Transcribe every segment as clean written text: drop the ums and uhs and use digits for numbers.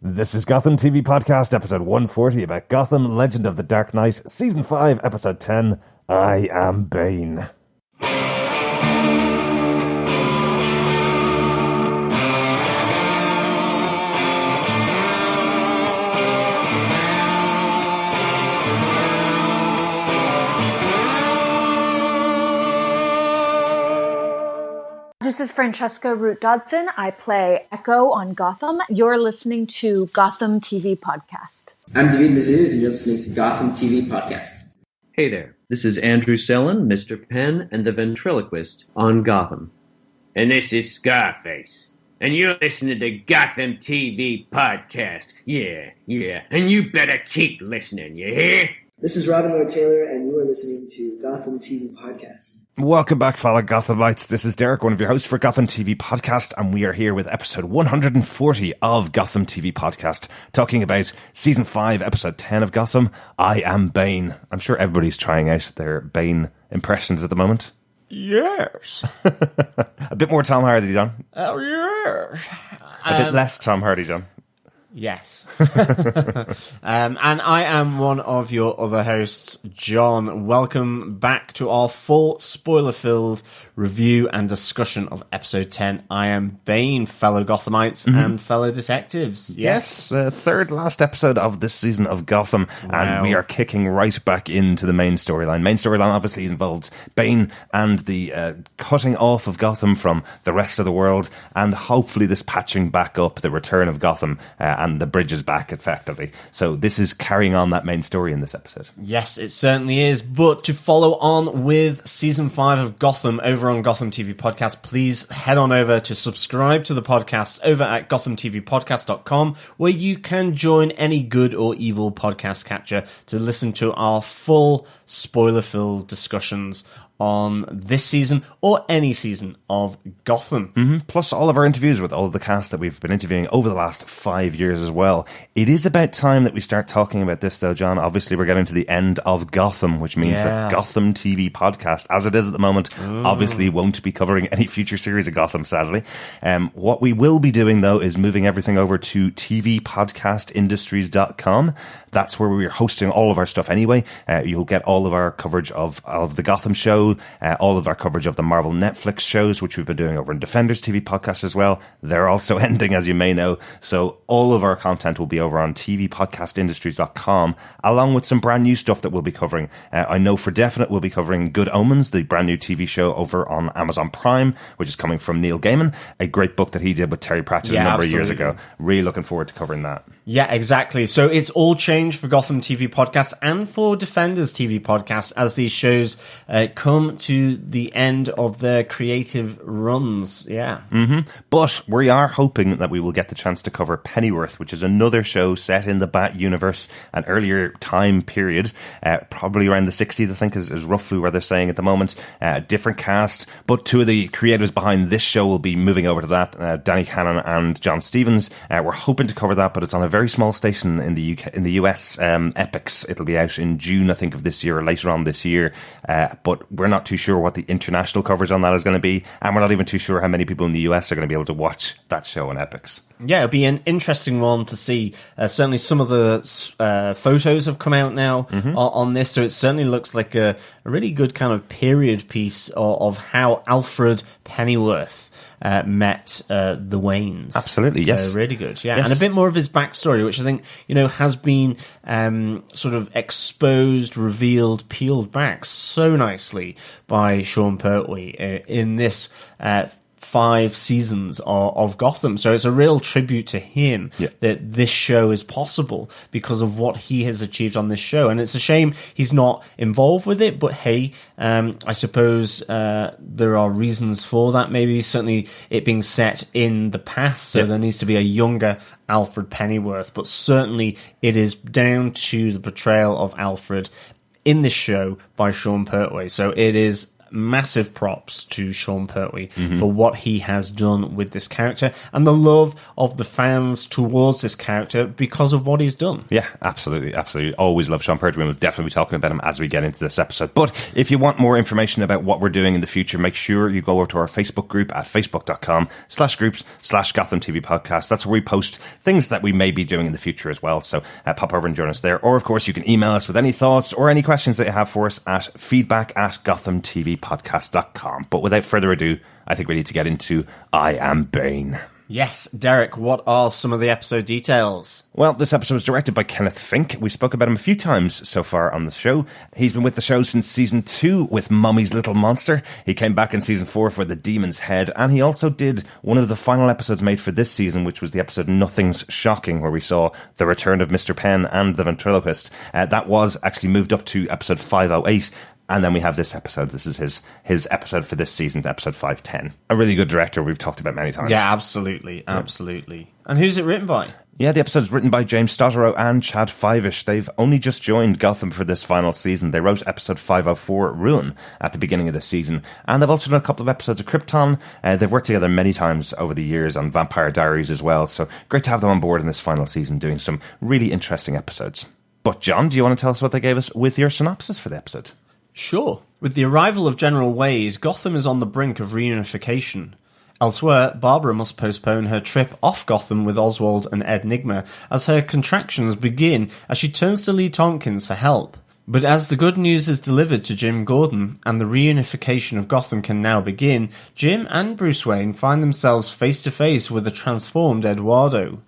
This is Gotham TV Podcast, episode 140, about Gotham, Legend of the Dark Knight, season 5, episode 10, I Am Bane. This is Francesca Root Dodson. I play Echo on Gotham. You're listening to Gotham TV Podcast. I'm David Mazuz, and you're listening to Gotham TV Podcast. Hey there, this is Andrew Sellon, Mr. Penn, and the ventriloquist on Gotham. And this is Scarface, and you're listening to Gotham TV Podcast. Yeah, and you better keep listening, you hear? This is Robin Lloyd Taylor, and you are listening to Gotham TV Podcast. Welcome back, fellow Gothamites. This is Derek, one of your hosts for Gotham TV Podcast, and we are here with episode 140 of Gotham TV Podcast, talking about season 5, episode 10 of Gotham, I Am Bane. I'm sure everybody's trying out their Bane impressions at the moment. Yes. A bit more Tom Hardy, John. Oh, yes. A bit less Tom Hardy, John. Yes. And I am one of your other hosts, John. Welcome back to our full spoiler-filled review and discussion of episode 10, I Am Bane, fellow Gothamites and fellow detectives. Yes, third last episode of this season of Gotham, and we are kicking right back into the main storyline. Main storyline obviously involves Bane and the cutting off of Gotham from the rest of the world, and hopefully this patching back up, the return of Gotham, and the bridges back, effectively. So this is carrying on that main story in this episode. Yes, it certainly is. But to follow on with season 5 of Gotham over on Gotham TV Podcast, please head on over to subscribe to the podcast over at gothamtvpodcast.com, where you can join any good or evil podcast catcher to listen to our full spoiler-filled discussions on this season or any season of Gotham. Plus all of our interviews with all of the cast that we've been interviewing over the last 5 years as well. It is about time that we start talking about this, though, John. Obviously, we're getting to the end of Gotham, which means that Gotham TV Podcast, as it is at the moment, obviously won't be covering any future series of Gotham, sadly. What we will be doing, though, is moving everything over to tvpodcastindustries.com. That's where we're hosting all of our stuff anyway. You'll get all of our coverage of the Gotham show, all of our coverage of the Marvel Netflix shows, which we've been doing over in Defenders TV Podcast as well. They're also ending, as you may know. So all of our content will be over on tvpodcastindustries.com, along with some brand new stuff that we'll be covering. I know for definite we'll be covering Good Omens, the brand new TV show over on Amazon Prime, which is coming from Neil Gaiman, a great book that he did with Terry Pratchett a number of years ago. Really looking forward to covering that. Yeah, exactly. So it's all changed for Gotham TV Podcast and for Defenders TV Podcast as these shows come to the end of their creative runs. But we are hoping that we will get the chance to cover Pennyworth, which is another show set in the Bat universe, an earlier time period, probably around the 60s, I think is roughly where they're saying at the moment. Different cast, but two of the creators behind this show will be moving over to that, Danny Cannon and John Stevens. We're hoping to cover that, but it's on a very small station in the UK, in the US, Epix. It'll be out in June, I think, of this year or later on this year. But we're not too sure what the international coverage on that is going to be, and we're not even too sure how many people in the US are going to be able to watch that show on Epix. Yeah, it'll be an interesting one to see. Certainly some of the photos have come out now on this, so it certainly looks like a really good kind of period piece of how Alfred Pennyworth met the Waynes. Absolutely, yes. So really good, yeah. Yes. And a bit more of his backstory, which I think, has been sort of exposed, revealed, peeled back so nicely by Sean Pertwee in this 5 seasons of Gotham. So it's a real tribute to him that this show is possible because of what he has achieved on this show. And it's a shame he's not involved with it, but hey, I suppose there are reasons for that. Maybe certainly it being set in the past, so there needs to be a younger Alfred Pennyworth, but certainly it is down to the portrayal of Alfred in this show by Sean Pertwee. So it is massive props to Sean Pertwee for what he has done with this character and the love of the fans towards this character because of what he's done. Yeah, absolutely, absolutely. Always love Sean Pertwee, and we'll definitely be talking about him as we get into this episode. But if you want more information about what we're doing in the future, make sure you go over to our Facebook group at facebook.com/groups/Gotham TV Podcast. That's where we post things that we may be doing in the future as well. So pop over and join us there. Or, of course, you can email us with any thoughts or any questions that you have for us at feedback@gothamtvpodcast.com. But without further ado, I think we need to get into I Am Bane. Yes, Derek, what are some of the episode details? Well, this episode was directed by Kenneth Fink. We spoke about him a few times so far on the show. He's been with the show since season 2 with Mommy's Little Monster. He came back in season 4 for The Demon's Head, and he also did one of the final episodes made for this season, which was the episode Nothing's Shocking, where we saw the return of Mr. Penn and the ventriloquist. That was actually moved up to episode 508. And then we have this episode. This is his episode for this season, episode 510. A really good director we've talked about many times. Yeah, absolutely, absolutely. And who's it written by? Yeah, the episode is written by James Stottero and Chad Fivish. They've only just joined Gotham for this final season. They wrote episode 504, Ruin, at the beginning of the season. And they've also done a couple of episodes of Krypton. They've worked together many times over the years on Vampire Diaries as well. So great to have them on board in this final season doing some really interesting episodes. But John, do you want to tell us what they gave us with your synopsis for the episode? Sure. With the arrival of General Wade, Gotham is on the brink of reunification. Elsewhere, Barbara must postpone her trip off Gotham with Oswald and Ed Nigma as her contractions begin as she turns to Lee Tompkins for help. But as the good news is delivered to Jim Gordon and the reunification of Gotham can now begin, Jim and Bruce Wayne find themselves face to face with a transformed Eduardo.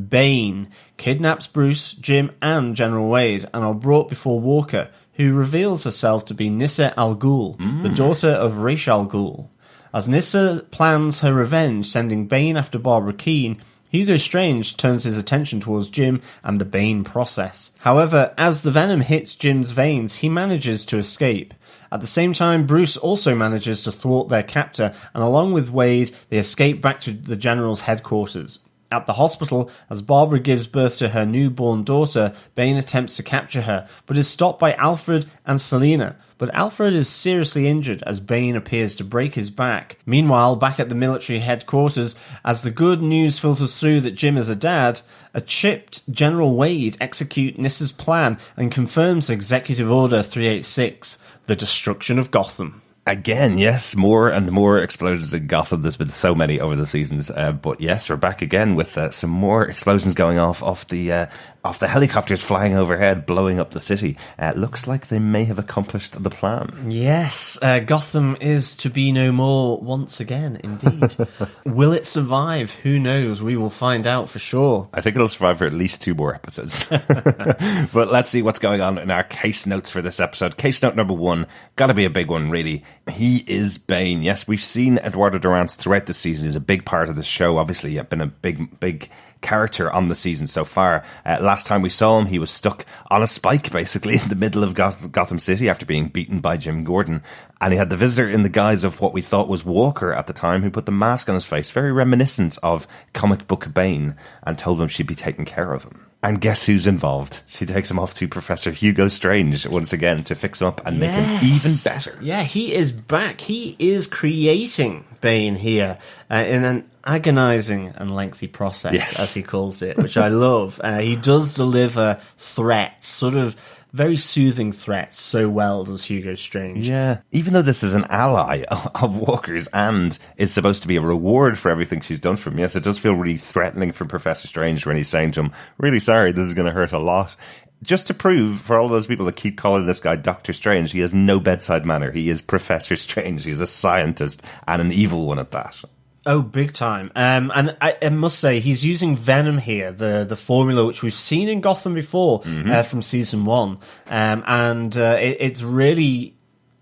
Bane kidnaps Bruce, Jim and General Wade and are brought before Walker, who reveals herself to be Nyssa Al Ghul, the daughter of Ra's al Ghul. As Nyssa plans her revenge, sending Bane after Barbara Keene, Hugo Strange turns his attention towards Jim and the Bane process. However, as the venom hits Jim's veins, he manages to escape. At the same time, Bruce also manages to thwart their captor, and along with Wade, they escape back to the General's headquarters. At the hospital, as Barbara gives birth to her newborn daughter, Bane attempts to capture her, but is stopped by Alfred and Selina. But Alfred is seriously injured as Bane appears to break his back. Meanwhile, back at the military headquarters, as the good news filters through that Jim is a dad, a chipped General Wade executes Nyssa's plan and confirms Executive Order 386, the destruction of Gotham. Again, yes, more and more explosions in Gotham. There's been so many over the seasons, but yes, we're back again with some more explosions going off the helicopters flying overhead, blowing up the city. Looks like they may have accomplished the plan. Yes, Gotham is to be no more once again, indeed. Will it survive? Who knows? We will find out for sure. I think it'll survive for at least 2 more episodes. But let's see what's going on in our case notes for this episode. Case note number 1, gotta be a big one, really. He is Bane. Yes, we've seen Eduardo Durance throughout the season. He's a big part of the show. Obviously, been a big character on the season so far. Last time we saw him, he was stuck on a spike, basically, in the middle of Gotham City after being beaten by Jim Gordon. And he had the visitor in the guise of what we thought was Walker at the time, who put the mask on his face, very reminiscent of comic book Bane, and told him she'd be taking care of him. And guess who's involved? She takes him off to Professor Hugo Strange once again to fix him up and make him even better. Yeah, he is back. He is creating Bane here in an agonizing and lengthy process, as he calls it, which I love. He does deliver threats, sort of very soothing threats, so well does Hugo Strange. Yeah, even though this is an ally of Walker's and is supposed to be a reward for everything she's done for him, yes, it does feel really threatening from Professor Strange when he's saying to him, really sorry, this is going to hurt a lot. Just to prove, for all those people that keep calling this guy Dr. Strange, he has no bedside manner. He is Professor Strange. He's a scientist and an evil one at that. Oh, big time. And I must say, he's using Venom here, the formula which we've seen in Gotham before from season 1. It's really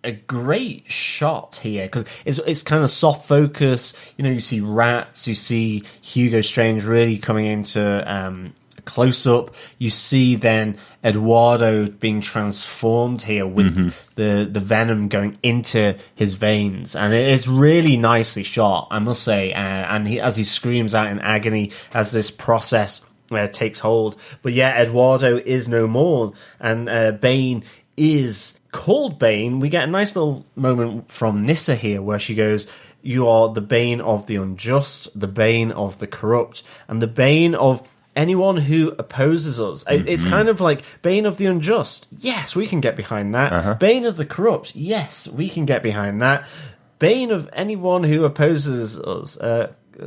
a great shot here because it's kind of soft focus. You know, you see rats, you see Hugo Strange really coming into close up. You see then Eduardo being transformed here with the venom going into his veins, and it's really nicely shot, I must say. And as he screams out in agony as this process takes hold. But yeah, Eduardo is no more, and Bane is called Bane, we get a nice little moment from Nyssa here where she goes, "You are the bane of the unjust, the bane of the corrupt, and the bane of anyone who opposes us." It's kind of like bane of the unjust. Yes, we can get behind that. Bane of the corrupt. Yes, we can get behind that. Bane of anyone who opposes us.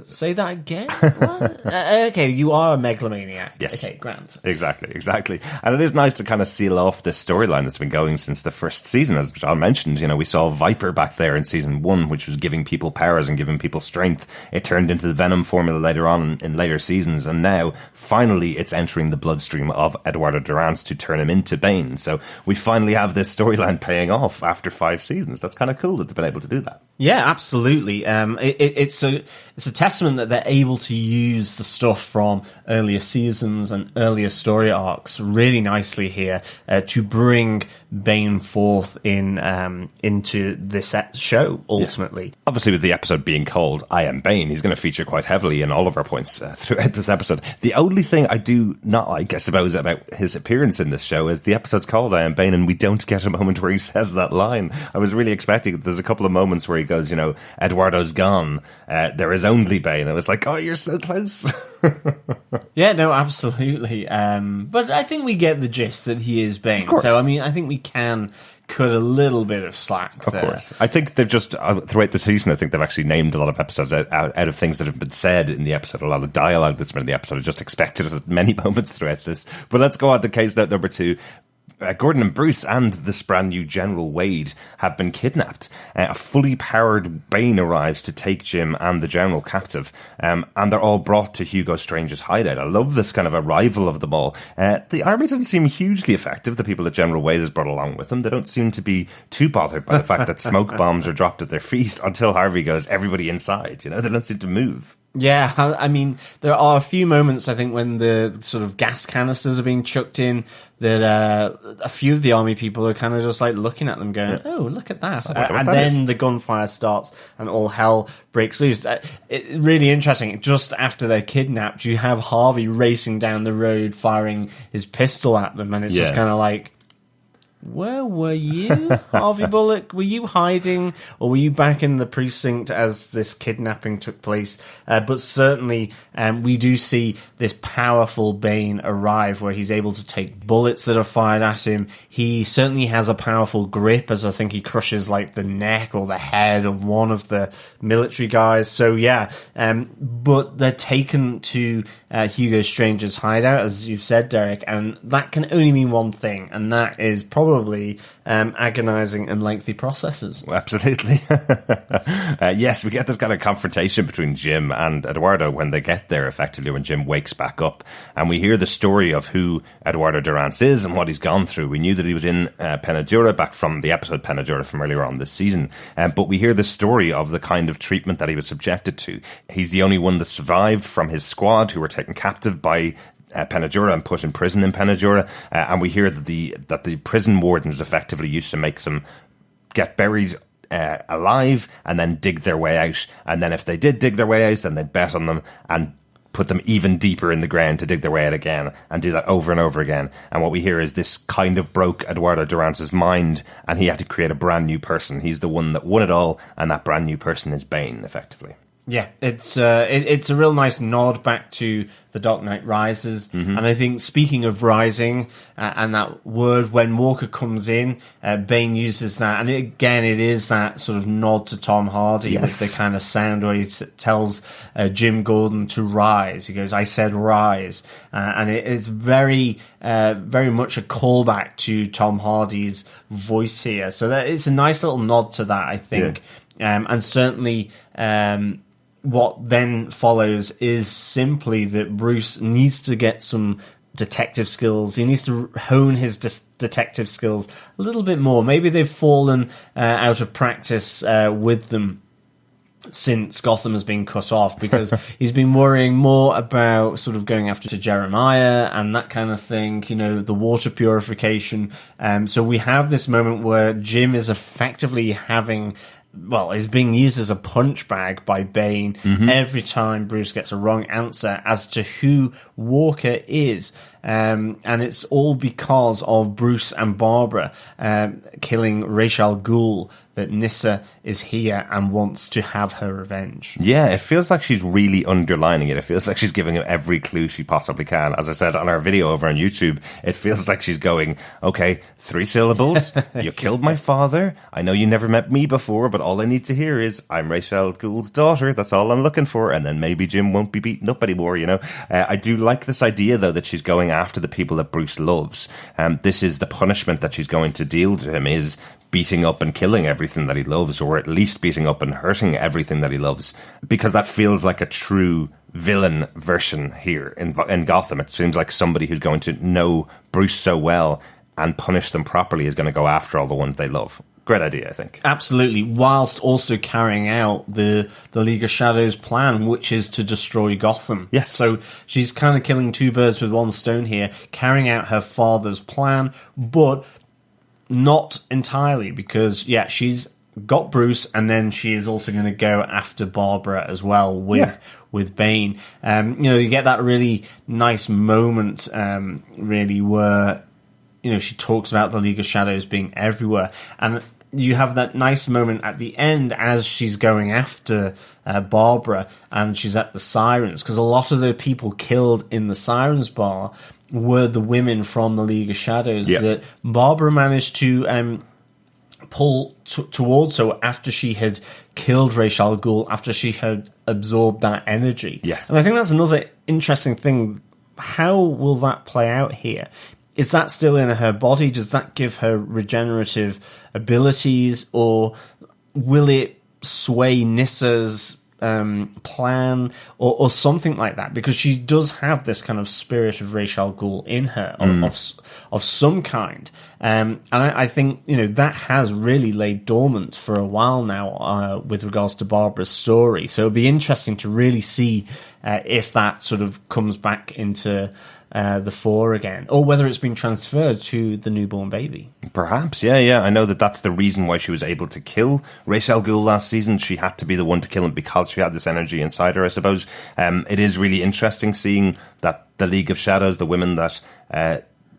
Say that again? What? Okay, you are a megalomaniac. Yes. Okay, grand. Exactly. And it is nice to kind of seal off this storyline that's been going since the first season. As John mentioned, we saw Viper back there in season 1, which was giving people powers and giving people strength. It turned into the Venom formula later on in later seasons. And now, finally, it's entering the bloodstream of Eduardo Durance to turn him into Bane. So we finally have this storyline paying off after 5 seasons. That's kind of cool that they've been able to do that. Yeah, absolutely. It's a testament that they're able to use the stuff from earlier seasons and earlier story arcs really nicely here to bring Bane forth into this show, ultimately. Yeah. Obviously, with the episode being called I Am Bane, he's going to feature quite heavily in all of our points throughout this episode. The only thing I do not like, I suppose, about his appearance in this show is the episode's called I Am Bane, and we don't get a moment where he says that line. I was really expecting it. There's a couple of moments where he goes, Eduardo's gone, there is only Bane. I was like, oh, you're so close. Yeah, no, absolutely. But I think we get the gist that he is Bane. So, I think we can cut a little bit of slack there. Of course. I think they've just, throughout the season, I think they've actually named a lot of episodes out of things that have been said in the episode. A lot of dialogue that's been in the episode. I just expected it at many moments throughout this. But let's go on to case note number 2. Gordon and Bruce and this brand new General Wade have been kidnapped. A fully powered Bane arrives to take Jim and the General captive, and they're all brought to Hugo Strange's hideout. I love this kind of arrival of them all. The army doesn't seem hugely effective, the people that General Wade has brought along with him. They don't seem to be too bothered by the fact that smoke bombs are dropped at their feet until Harvey goes, everybody inside. They don't seem to move. Yeah, I mean, there are a few moments, I think, when the sort of gas canisters are being chucked in, that a few of the army people are kind of just like looking at them going, oh, look at that. And then the gunfire starts and all hell breaks loose. Really interesting. Just after they're kidnapped, you have Harvey racing down the road firing his pistol at them, and it's just kind of like, where were you, Harvey Bullock? Were you hiding, or were you back in the precinct as this kidnapping took place? But certainly, we do see this powerful Bane arrive, where he's able to take bullets that are fired at him. He certainly has a powerful grip, as I think he crushes like the neck or the head of one of the military guys. So yeah, but they're taken to Hugo Strange's hideout, as you've said, Derek, and that can only mean one thing, and that is probably agonizing and lengthy processes. Absolutely. Yes, we get this kind of confrontation between Jim and Eduardo when they get there, effectively, when Jim wakes back up. And we hear the story of who Eduardo Durance is and what he's gone through. We knew that he was in Penadura, back from the episode Penadura from earlier on this season. But we hear the story of the kind of treatment that he was subjected to. He's the only one that survived from his squad, who were taken captive by Penadura and put in prison in Penadura, and we hear that the prison wardens effectively used to make them get buried alive and then dig their way out, and then if they did dig their way out, then they'd bet on them and put them even deeper in the ground to dig their way out again, and do that over and over again. And what we hear is this kind of broke Eduardo Durance's mind, and he had to create a brand new person. He's the one that won it all, and that brand new person is Bane, effectively. Yeah, it's a real nice nod back to The Dark Knight Rises. Mm-hmm. And I think, speaking of rising, and that word, when Walker comes in, Bane uses that. And it is that sort of nod to Tom Hardy, with the kind of sound where he tells Jim Gordon to rise. He goes, I said rise. And it is very much a callback to Tom Hardy's voice here. So that it's a nice little nod to that, I think. Yeah. And certainly, what then follows is simply that Bruce needs to get some detective skills. He needs to hone his detective skills a little bit more. Maybe they've fallen out of practice with them since Gotham has been cut off, because he's been worrying more about sort of going after Jeremiah and that kind of thing, the water purification. So we have this moment where Jim is effectively having is being used as a punch bag by Bane every time Bruce gets a wrong answer as to who Walker is. And it's all because of Bruce and Barbara killing Ra's al Ghul that Nyssa is here and wants to have her revenge. Yeah, it feels like she's really underlining it. It feels like she's giving him every clue she possibly can. As I said on our video over on YouTube, it feels like she's going, okay, 3 syllables, you killed my father, I know you never met me before, but all I need to hear is, I'm Ra's al Ghul's daughter, that's all I'm looking for, and then maybe Jim won't be beaten up anymore, you know? I do like this idea, though, that she's going after the people that Bruce loves. This is the punishment that she's going to deal to him, is beating up and killing everything that he loves, or at least beating up and hurting everything that he loves, because that feels like a true villain version here in Gotham. It seems like somebody who's going to know Bruce so well and punish them properly is going to go after all the ones they love. Great idea, I think. Absolutely, whilst also carrying out the League of Shadows plan, which is to destroy Gotham. Yes. So she's kind of killing 2 birds with 1 stone here, carrying out her father's plan, but not entirely, because, she's got Bruce, and then she is also going to go after Barbara as well with Bane. You get that really nice moment, really, where, she talks about the League of Shadows being everywhere, and you have that nice moment at the end as she's going after Barbara, and she's at the Sirens, because a lot of the people killed in the Sirens bar were the women from the League of Shadows that Barbara managed to pull towards her after she had killed Ra's al Ghul, after she had absorbed that energy. Yes. And I think that's another interesting thing. How will that play out here? Is that still in her body? Does that give her regenerative abilities? Or will it sway Nyssa's plan or something like that? Because she does have this kind of spirit of Ra's al Ghul in her of some kind. And I think, that has really laid dormant for a while now with regards to Barbara's story. So it'll be interesting to really see if that sort of comes back into the fore again, or whether it's been transferred to the newborn baby. Perhaps, yeah. I know that's the reason why she was able to kill Ra's al Ghul last season. She had to be the one to kill him because she had this energy inside her, I suppose. It is really interesting seeing that the League of Shadows, the women that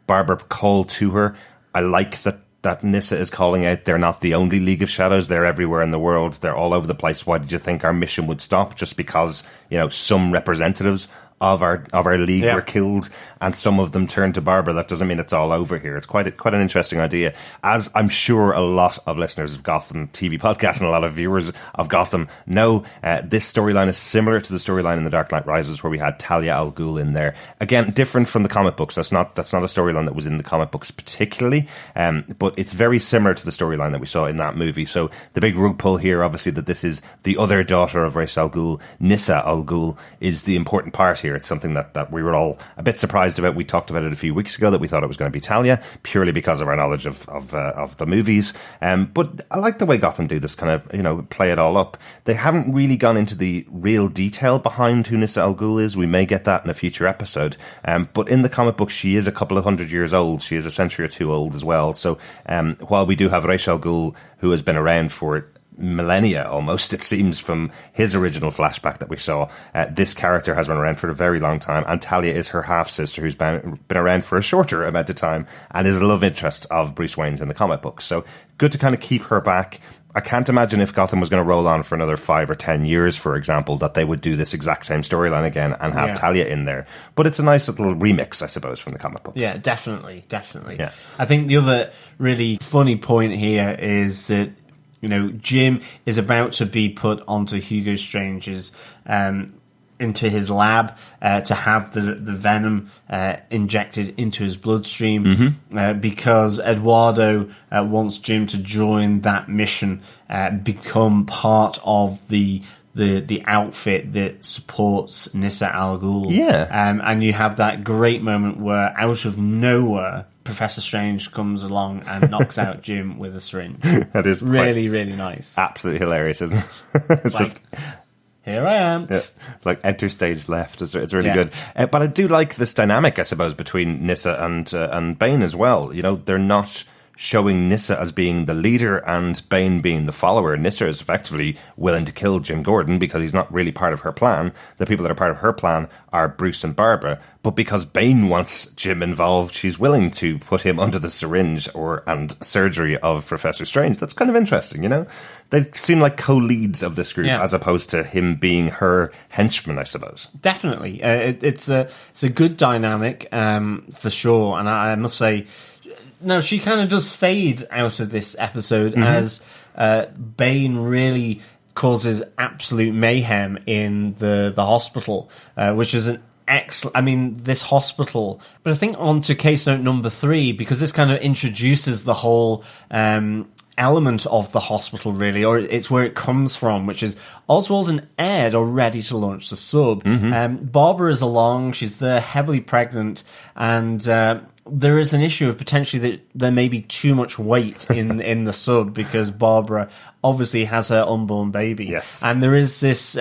Barbara called to her, I like that Nyssa is calling out, they're not the only League of Shadows, they're everywhere in the world, they're all over the place. Why did you think our mission would stop? Just because, some representatives of our league were killed, and some of them turned to Barbara. That doesn't mean it's all over here. It's quite an interesting idea, as I'm sure a lot of listeners of Gotham TV podcast and a lot of viewers of Gotham know. This storyline is similar to the storyline in The Dark Knight Rises, where we had Talia al Ghul in there. Again, different from the comic books. That's not a storyline that was in the comic books particularly, but it's very similar to the storyline that we saw in that movie. So the big rug pull here, obviously, that this is the other daughter of Ra's al Ghul, Nyssa al Ghul, is the important part here. It's something that we were all a bit surprised about. We talked about it a few weeks ago, that we thought it was going to be Talia, purely because of our knowledge of the movies. But I like the way Gotham do this, kind of, play it all up. They haven't really gone into the real detail behind who Nyssa al Ghul is. We may get that in a future episode. But in the comic book, she is a couple of 100 years old. She is a century or 2 old as well. So while we do have Ra's al Ghul, who has been around for millennia almost, it seems, from his original flashback that we saw, this character has been around for a very long time, and Talia is her half-sister who's been around for a shorter amount of time and is a love interest of Bruce Wayne's in the comic books. So good to kind of keep her back. I can't imagine if Gotham was going to roll on for another 5 or 10 years, for example, that they would do this exact same storyline again and have Talia in there. But it's a nice little remix, I suppose, from the comic book. Yeah, definitely. Yeah. I think the other really funny point here is that Jim is about to be put onto Hugo Strange's into his lab to have the venom injected into his bloodstream because Eduardo wants Jim to join that mission, become part of the outfit that supports Nyssa al Ghul. Yeah. And you have that great moment where, out of nowhere, Professor Strange comes along and knocks out Jim with a syringe. That is really, really nice. Absolutely hilarious, isn't it? It's like, just... Here I am. Yeah, it's like enter stage left. It's really good. But I do like this dynamic, I suppose, between Nyssa and Bane as well. They're not showing Nyssa as being the leader and Bane being the follower. Nyssa is effectively willing to kill Jim Gordon because he's not really part of her plan. The people that are part of her plan are Bruce and Barbara. But because Bane wants Jim involved, she's willing to put him under the syringe and surgery of Professor Strange. That's kind of interesting, you know? They seem like co-leads of this group as opposed to him being her henchman, I suppose. Definitely. It's a good dynamic, for sure. And I must say, no, she kind of does fade out of this episode as Bane really causes absolute mayhem in the hospital, which is an excellent. I mean, this hospital. But I think on to case note number 3, because this kind of introduces the whole element of the hospital, really, or it's where it comes from, which is Oswald and Ed are ready to launch the sub. Barbara is along. She's there, heavily pregnant, and there is an issue of potentially that there may be too much weight in the sub because Barbara obviously has her unborn baby. Yes. And there is this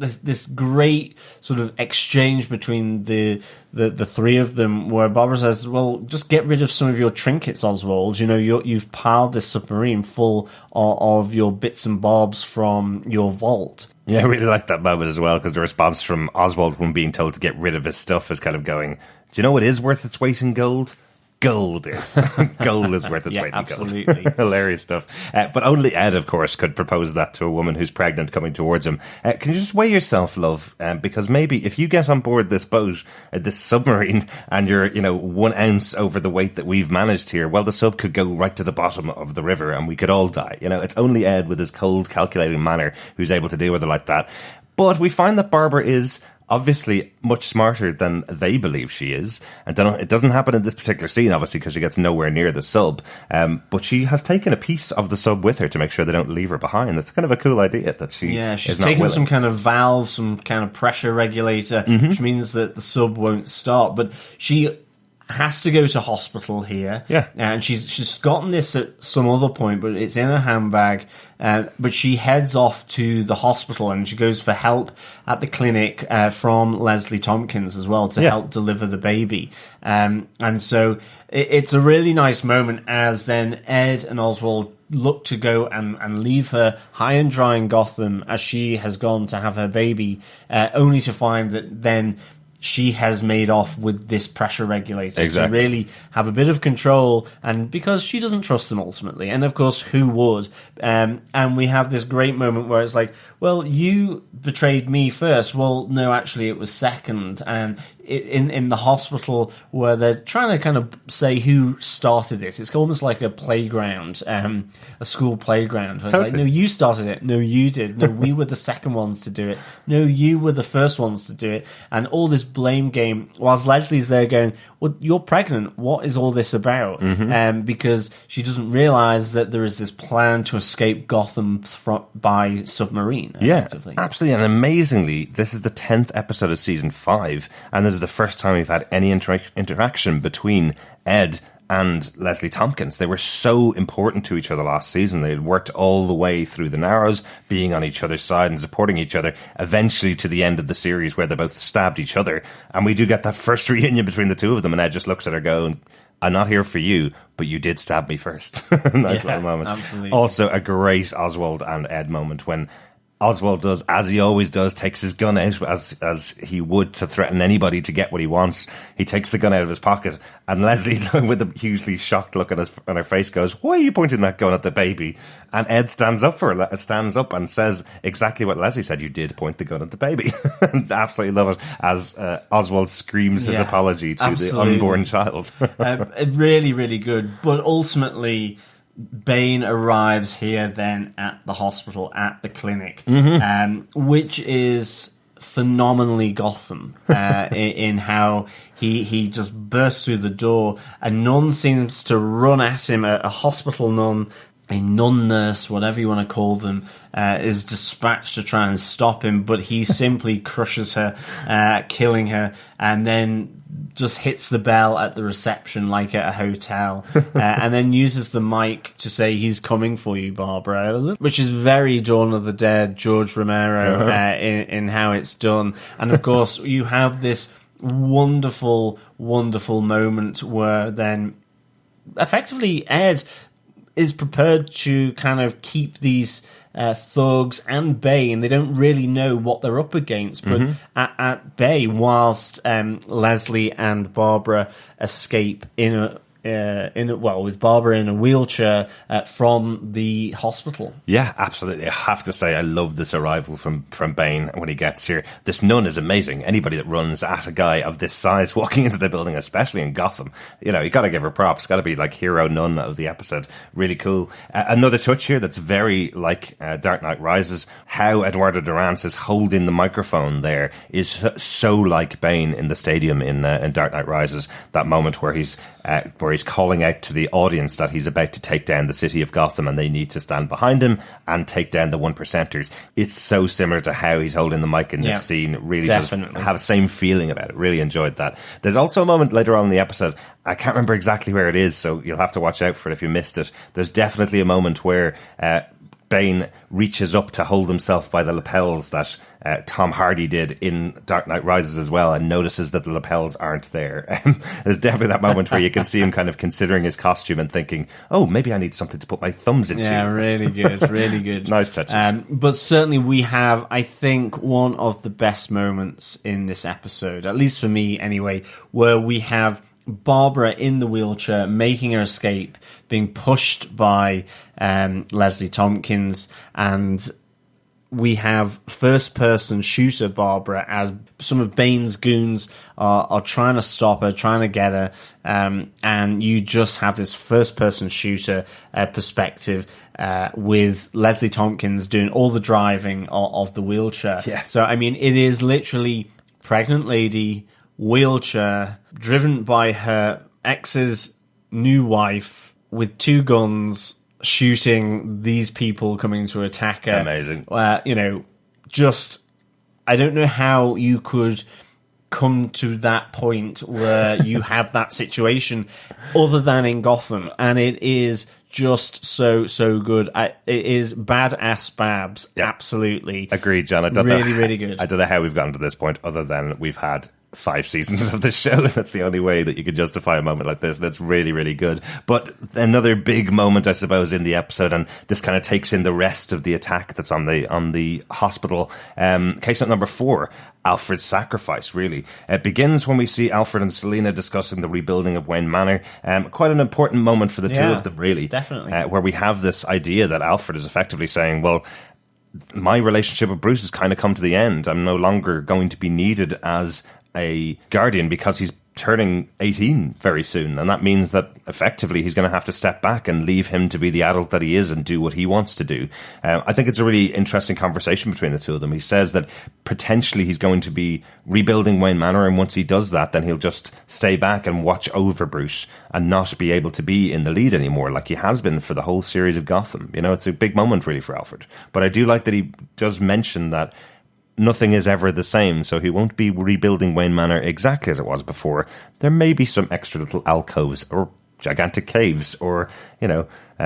this great sort of exchange between the three of them where Barbara says, well, just get rid of some of your trinkets, Oswald. You know, you've piled this submarine full of your bits and bobs from your vault. Yeah, I really like that moment as well, because the response from Oswald when being told to get rid of his stuff is kind of going, do you know what is worth its weight in gold? Gold is. Gold is worth its weight in gold. Absolutely. Hilarious stuff. But only Ed, of course, could propose that to a woman who's pregnant coming towards him. Can you just weigh yourself, love? Because maybe if you get on board this boat, this submarine, and you're, 1 ounce over the weight that we've managed here, well, the sub could go right to the bottom of the river and we could all die. It's only Ed with his cold, calculating manner who's able to deal with it like that. But we find that Barbara is obviously much smarter than they believe she is. And it doesn't happen in this particular scene, obviously, because she gets nowhere near the sub. But she has taken a piece of the sub with her to make sure they don't leave her behind. That's kind of a cool idea that she's taken some kind of valve, some kind of pressure regulator, which means that the sub won't start. But she has to go to hospital here. Yeah. And she's gotten this at some other point, but it's in her handbag. But she heads off to the hospital and she goes for help at the clinic from Leslie Tompkins as well to help deliver the baby. And so it's a really nice moment as then Ed and Oswald look to go and leave her high and dry in Gotham as she has gone to have her baby, only to find that then she has made off with this pressure regulator to really have a bit of control, and because she doesn't trust him ultimately, and of course who would, and we have this great moment where it's like, well, you betrayed me first. Well, no, actually it was second. And in the hospital where they're trying to kind of say who started this, it's almost like a playground, a school playground. It's like, no, you started it. No, you did. No, we were the second ones to do it. No, you were the first ones to do it. And all this blame game, whilst Leslie's there going, well, you're pregnant. What is all this about? Because she doesn't realize that there is this plan to escape Gotham by submarine. Yeah, absolutely. And amazingly, this is the 10th episode of season 5, and this is the first time we've had any interaction between Ed and Leslie Tompkins. They were so important to each other last season. They had worked all the way through the Narrows, being on each other's side and supporting each other, eventually to the end of the series where they both stabbed each other. And we do get that first reunion between the two of them, and Ed just looks at her going, I'm not here for you, but you did stab me first. Nice little moment. Absolutely. Also, a great Oswald and Ed moment when Oswald does, as he always does, takes his gun out as he would to threaten anybody to get what he wants. He takes the gun out of his pocket, and Leslie, with a hugely shocked look on her face, goes, "Why are you pointing that gun at the baby?" And Ed stands up and says exactly what Leslie said: "You did point the gun at the baby." Absolutely love it as Oswald screams his apology to the unborn child. Really, really good, but ultimately Bane arrives here then at the hospital, at the clinic, which is phenomenally Gotham in how he just bursts through the door. A nun seems to run at him, a hospital nun, a nun nurse, whatever you want to call them, is dispatched to try and stop him, but he simply crushes her, killing her, and then just hits the bell at the reception like at a hotel, and then uses the mic to say he's coming for you, Barbara, which is very Dawn of the Dead, George Romero, in how it's done. And of course, you have this wonderful, wonderful moment where then effectively Ed is prepared to kind of keep these thugs and Bane. They don't really know what they're up against, but at bay, whilst Leslie and Barbara escape with Barbara in a wheelchair from the hospital. Yeah, absolutely. I have to say, I love this arrival from Bane when he gets here. This nun is amazing. Anybody that runs at a guy of this size walking into the building, especially in Gotham, you got to give her props. Got to be like hero nun of the episode. Really cool. Another touch here that's very like Dark Knight Rises. How Eduardo Durance is holding the microphone there is so like Bane in the stadium in Dark Knight Rises. That moment where he's calling out to the audience that he's about to take down the city of Gotham and they need to stand behind him and take down the 1%ers. It's so similar to how he's holding the mic in this scene. Really definitely does have the same feeling about it. Really enjoyed that. There's also a moment later on in the episode, I can't remember exactly where it is, so you'll have to watch out for it if you missed it. There's definitely a moment where Bane reaches up to hold himself by the lapels that Tom Hardy did in Dark Knight Rises as well, and notices that the lapels aren't there. There's definitely that moment where you can see him kind of considering his costume and thinking, oh, maybe I need something to put my thumbs into. Yeah, really good, really good. Nice touches. But certainly we have, I think, one of the best moments in this episode, at least for me anyway, where we have Barbara in the wheelchair making her escape, being pushed by Leslie Tompkins, and we have first-person shooter Barbara as some of Bane's goons are trying to stop her, trying to get her, and you just have this first-person shooter perspective with Leslie Tompkins doing all the driving of the wheelchair. Yeah. So, I mean, it is literally pregnant lady, wheelchair, driven by her ex's new wife with two guns, shooting these people coming to attack her. Amazing. Just, I don't know how you could come to that point where you have that situation other than in Gotham, and it is just so good. It is badass Babs. Yeah. Absolutely. Agreed, John. Really good. I don't know how we've gotten to this point other than we've had 5 seasons of this show. That's the only way that you could justify a moment like this, and it's really, really good. But another big moment, I suppose, in the episode, and this kind of takes in the rest of the attack that's on the hospital. Case note number 4, Alfred's sacrifice, really. It begins when we see Alfred and Selina discussing the rebuilding of Wayne Manor. Quite an important moment for the two of them, really. Definitely. Where we have this idea that Alfred is effectively saying, well, my relationship with Bruce has kind of come to the end. I'm no longer going to be needed as a guardian because he's turning 18 very soon, and that means that effectively he's going to have to step back and leave him to be the adult that he is and do what he wants to do. I think it's a really interesting conversation between the two of them. He says that potentially he's going to be rebuilding Wayne Manor, and once he does that, then he'll just stay back and watch over Bruce and not be able to be in the lead anymore like he has been for the whole series of Gotham. It's a big moment really for Alfred. But I do like that he does mention that nothing is ever the same, so he won't be rebuilding Wayne Manor exactly as it was before. There may be some extra little alcoves or gigantic caves or,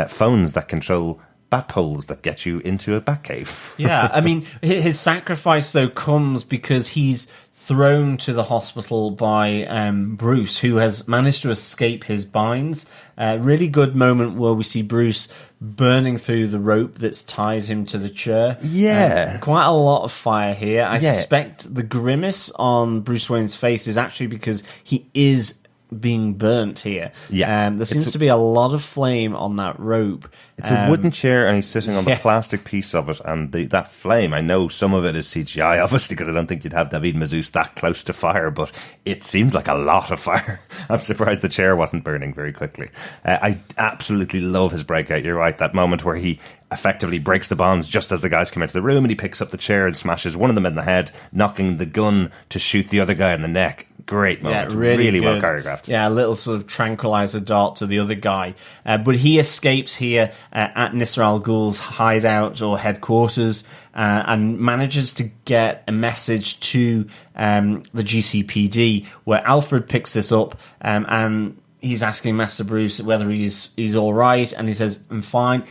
phones that control bat poles that get you into a bat cave. Yeah, I mean, his sacrifice, though, comes because he's thrown to the hospital by Bruce, who has managed to escape his binds. Really good moment where we see Bruce burning through the rope that's tied him to the chair. Yeah. Quite a lot of fire here. I suspect the grimace on Bruce Wayne's face is actually because he is being burnt here. Yeah. There seems to be a lot of flame on that rope. It's a wooden chair, and he's sitting on the plastic piece of it, and that flame, I know some of it is CGI, obviously, because I don't think you'd have David Mazouz that close to fire, but it seems like a lot of fire. I'm surprised the chair wasn't burning very quickly. I absolutely love his breakout. You're right, that moment where he effectively breaks the bonds just as the guys come into the room, and he picks up the chair and smashes one of them in the head, knocking the gun to shoot the other guy in the neck. Great moment. Yeah, really well choreographed. Yeah, a little sort of tranquilizer dart to the other guy. But he escapes here at Nisra Al Ghul's hideout or headquarters and manages to get a message to the GCPD, where Alfred picks this up and he's asking Master Bruce whether he's all right, and he says, I'm fine.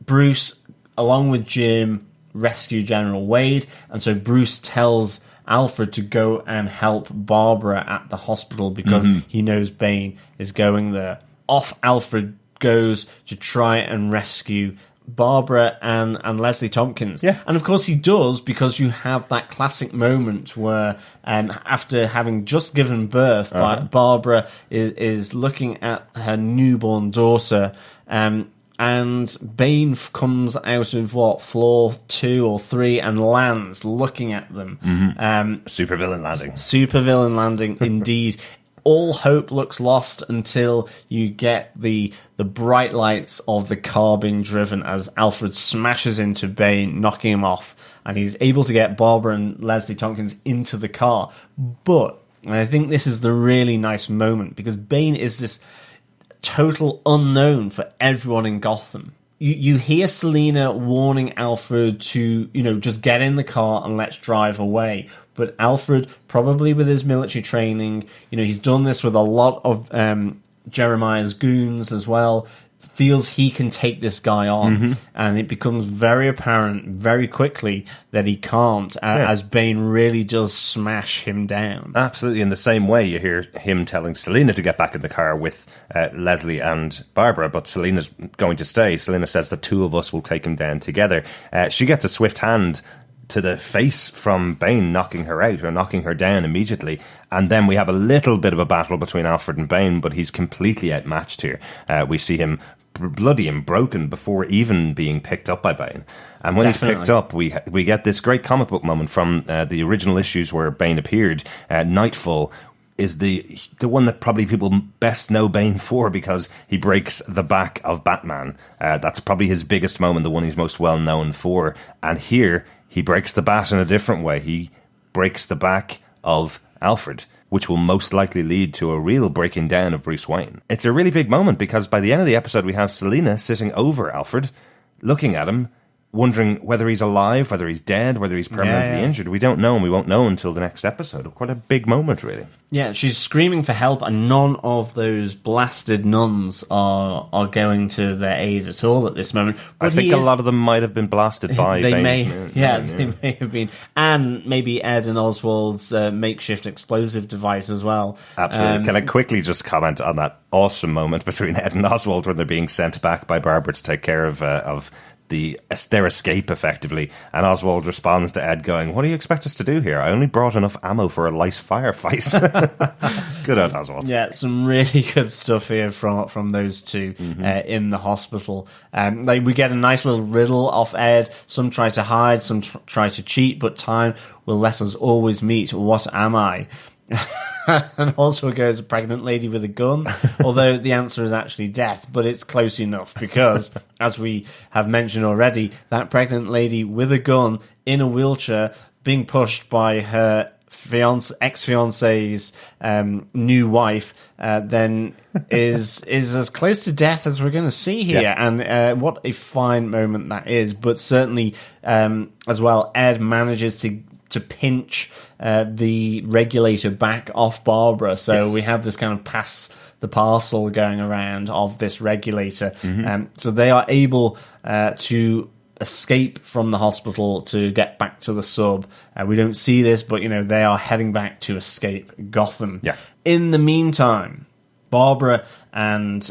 Bruce, along with Jim, rescue General Wade, and so Bruce tells Alfred to go and help Barbara at the hospital because he knows Bane is going there. off Alfred goes to try and rescue Barbara and Leslie Tompkins. Yeah. And of course he does, because you have that classic moment where after having just given birth, Barbara is looking at her newborn daughter, and Bane comes out of floor 2 or 3 and lands looking at them. Supervillain landing. Supervillain landing, indeed. All hope looks lost until you get the bright lights of the car being driven as Alfred smashes into Bane, knocking him off, and he's able to get Barbara and Leslie Tompkins into the car. But, and I think this is the really nice moment, because Bane is this total unknown for everyone in Gotham. You hear Selina warning Alfred to, just get in the car and let's drive away. But Alfred, probably with his military training, he's done this with a lot of Jeremiah's goons as well, feels he can take this guy on. And it becomes very apparent very quickly that he can't, as Bane really does smash him down. Absolutely. In the same way, you hear him telling Selina to get back in the car with Leslie and Barbara, but Selina's going to stay. Selina says the two of us will take him down together. She gets a swift hand to the face from Bane, knocking her out or knocking her down immediately. And then we have a little bit of a battle between Alfred and Bane, but he's completely outmatched here. We see him bloody and broken before even being picked up by Bane. And when he's picked up, we get this great comic book moment from the original issues where Bane appeared. Nightfall is the one that probably people best know Bane for, because he breaks the back of Batman. That's probably his biggest moment, the one he's most well known for. And here, he breaks the bat in a different way. He breaks the back of Alfred, which will most likely lead to a real breaking down of Bruce Wayne. It's a really big moment, because by the end of the episode, we have Selina sitting over Alfred, looking at him, wondering whether he's alive, whether he's dead, whether he's permanently injured. We don't know, and we won't know until the next episode. Quite a big moment, really. Yeah, she's screaming for help, and none of those blasted nuns are going to their aid at all at this moment. But I think a lot of them might have been blasted by Bane's moon. Yeah, they may have been. And maybe Ed and Oswald's makeshift explosive device as well. Absolutely. Can I quickly just comment on that awesome moment between Ed and Oswald when they're being sent back by Barbara to take care of their escape, effectively, and Oswald responds to Ed going, "What do you expect us to do here? I only brought enough ammo for a light firefight." Good on Oswald. Yeah, some really good stuff here from those two in the hospital. We get a nice little riddle off Ed. Some try to hide, some try to cheat, but time will let us always meet. What am I? And also goes a pregnant lady with a gun, although the answer is actually death, but it's close enough, because, as we have mentioned already, that pregnant lady with a gun in a wheelchair being pushed by her ex-fiance's new wife, then is as close to death as we're going to see here. Yeah. And what a fine moment that is. But certainly, as well, Ed manages to pinch the regulator back off Barbara. So we have this kind of pass the parcel going around of this regulator. So they are able to escape from the hospital to get back to the sub. We don't see this, but they are heading back to escape Gotham. Yeah. In the meantime, Barbara and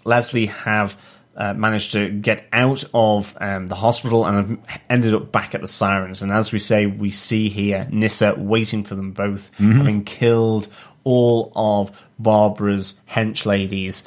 Leslie have managed to get out of the hospital and have ended up back at the Sirens. And as we say, we see here Nyssa waiting for them both, having killed all of Barbara's hench ladies.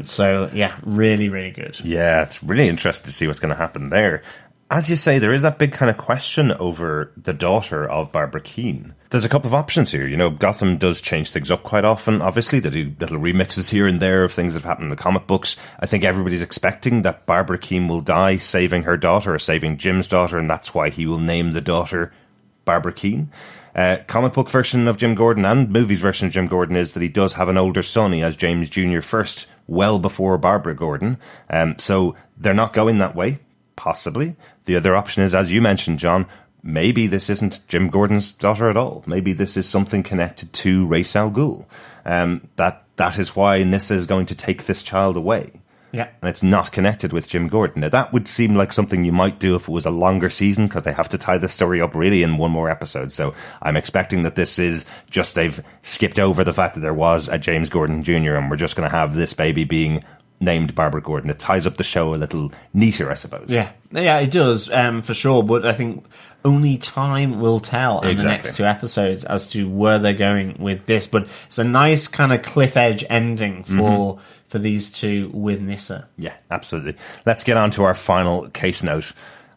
So, yeah, really, really good. Yeah, it's really interesting to see what's going to happen there. As you say, there is that big kind of question over the daughter of Barbara Keane. There's a couple of options here. Gotham does change things up quite often. Obviously, they do little remixes here and there of things that have happened in the comic books. I think everybody's expecting that Barbara Keane will die saving her daughter or saving Jim's daughter, and that's why he will name the daughter Barbara Keane. Comic book version of Jim Gordon and movies version of Jim Gordon is that he does have an older son. He has James Jr. first, well before Barbara Gordon. So they're not going that way, possibly. The other option is, as you mentioned, John, maybe this isn't Jim Gordon's daughter at all. Maybe this is something connected to Ra's al Ghul. That is why Nyssa is going to take this child away. Yeah. And it's not connected with Jim Gordon. Now, that would seem like something you might do if it was a longer season, because they have to tie this story up really in one more episode. So I'm expecting that this is just they've skipped over the fact that there was a James Gordon Jr. and we're just going to have this baby being named Barbara Gordon. It ties up the show a little neater, I suppose. Yeah, it does, for sure. But I think only time will tell in the next 2 episodes as to where they're going with this. But it's a nice kind of cliff edge ending for these two with Nyssa. Yeah, absolutely. Let's get on to our final case note.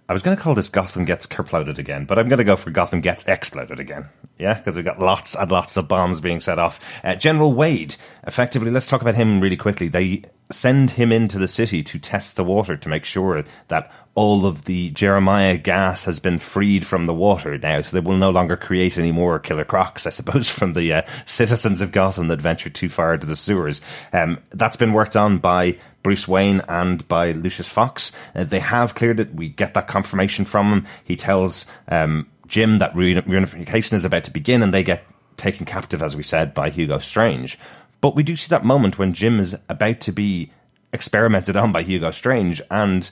I was going to call this Gotham Gets Kerploded again, but I'm going to go for Gotham Gets Exploded again. Yeah, because we've got lots and lots of bombs being set off. General Wade, effectively, let's talk about him really quickly. They send him into the city to test the water to make sure that all of the Jeremiah gas has been freed from the water now, so they will no longer create any more killer crocs, I suppose, from the citizens of Gotham that ventured too far into the sewers. That's been worked on by Bruce Wayne and by Lucius Fox. They have cleared it. We get that confirmation from him. He tells Jim that reunification is about to begin, and they get taken captive, as we said, by Hugo Strange. But we do see that moment when Jim is about to be experimented on by Hugo Strange, and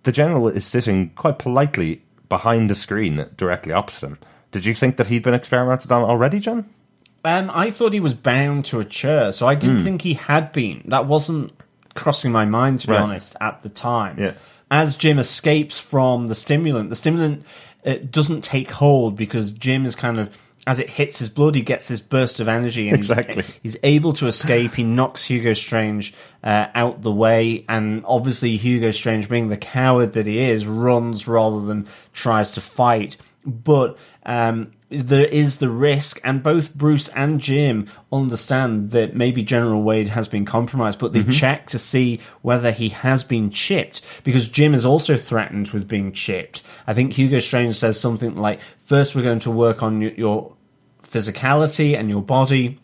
the General is sitting quite politely behind the screen directly opposite him. Did you think that he'd been experimented on already, John? I thought he was bound to a chair, so I didn't think he had been. That wasn't crossing my mind, to be honest, at the time. Yeah. As Jim escapes from the stimulant doesn't take hold because Jim is kind of, as it hits his blood, he gets this burst of energy. And exactly. He's able to escape. He knocks Hugo Strange out the way. And obviously Hugo Strange, being the coward that he is, runs rather than tries to fight. But there is the risk, and both Bruce and Jim understand that maybe General Wade has been compromised, but they check to see whether he has been chipped, because Jim is also threatened with being chipped. I think Hugo Strange says something like, first we're going to work on your physicality and your body,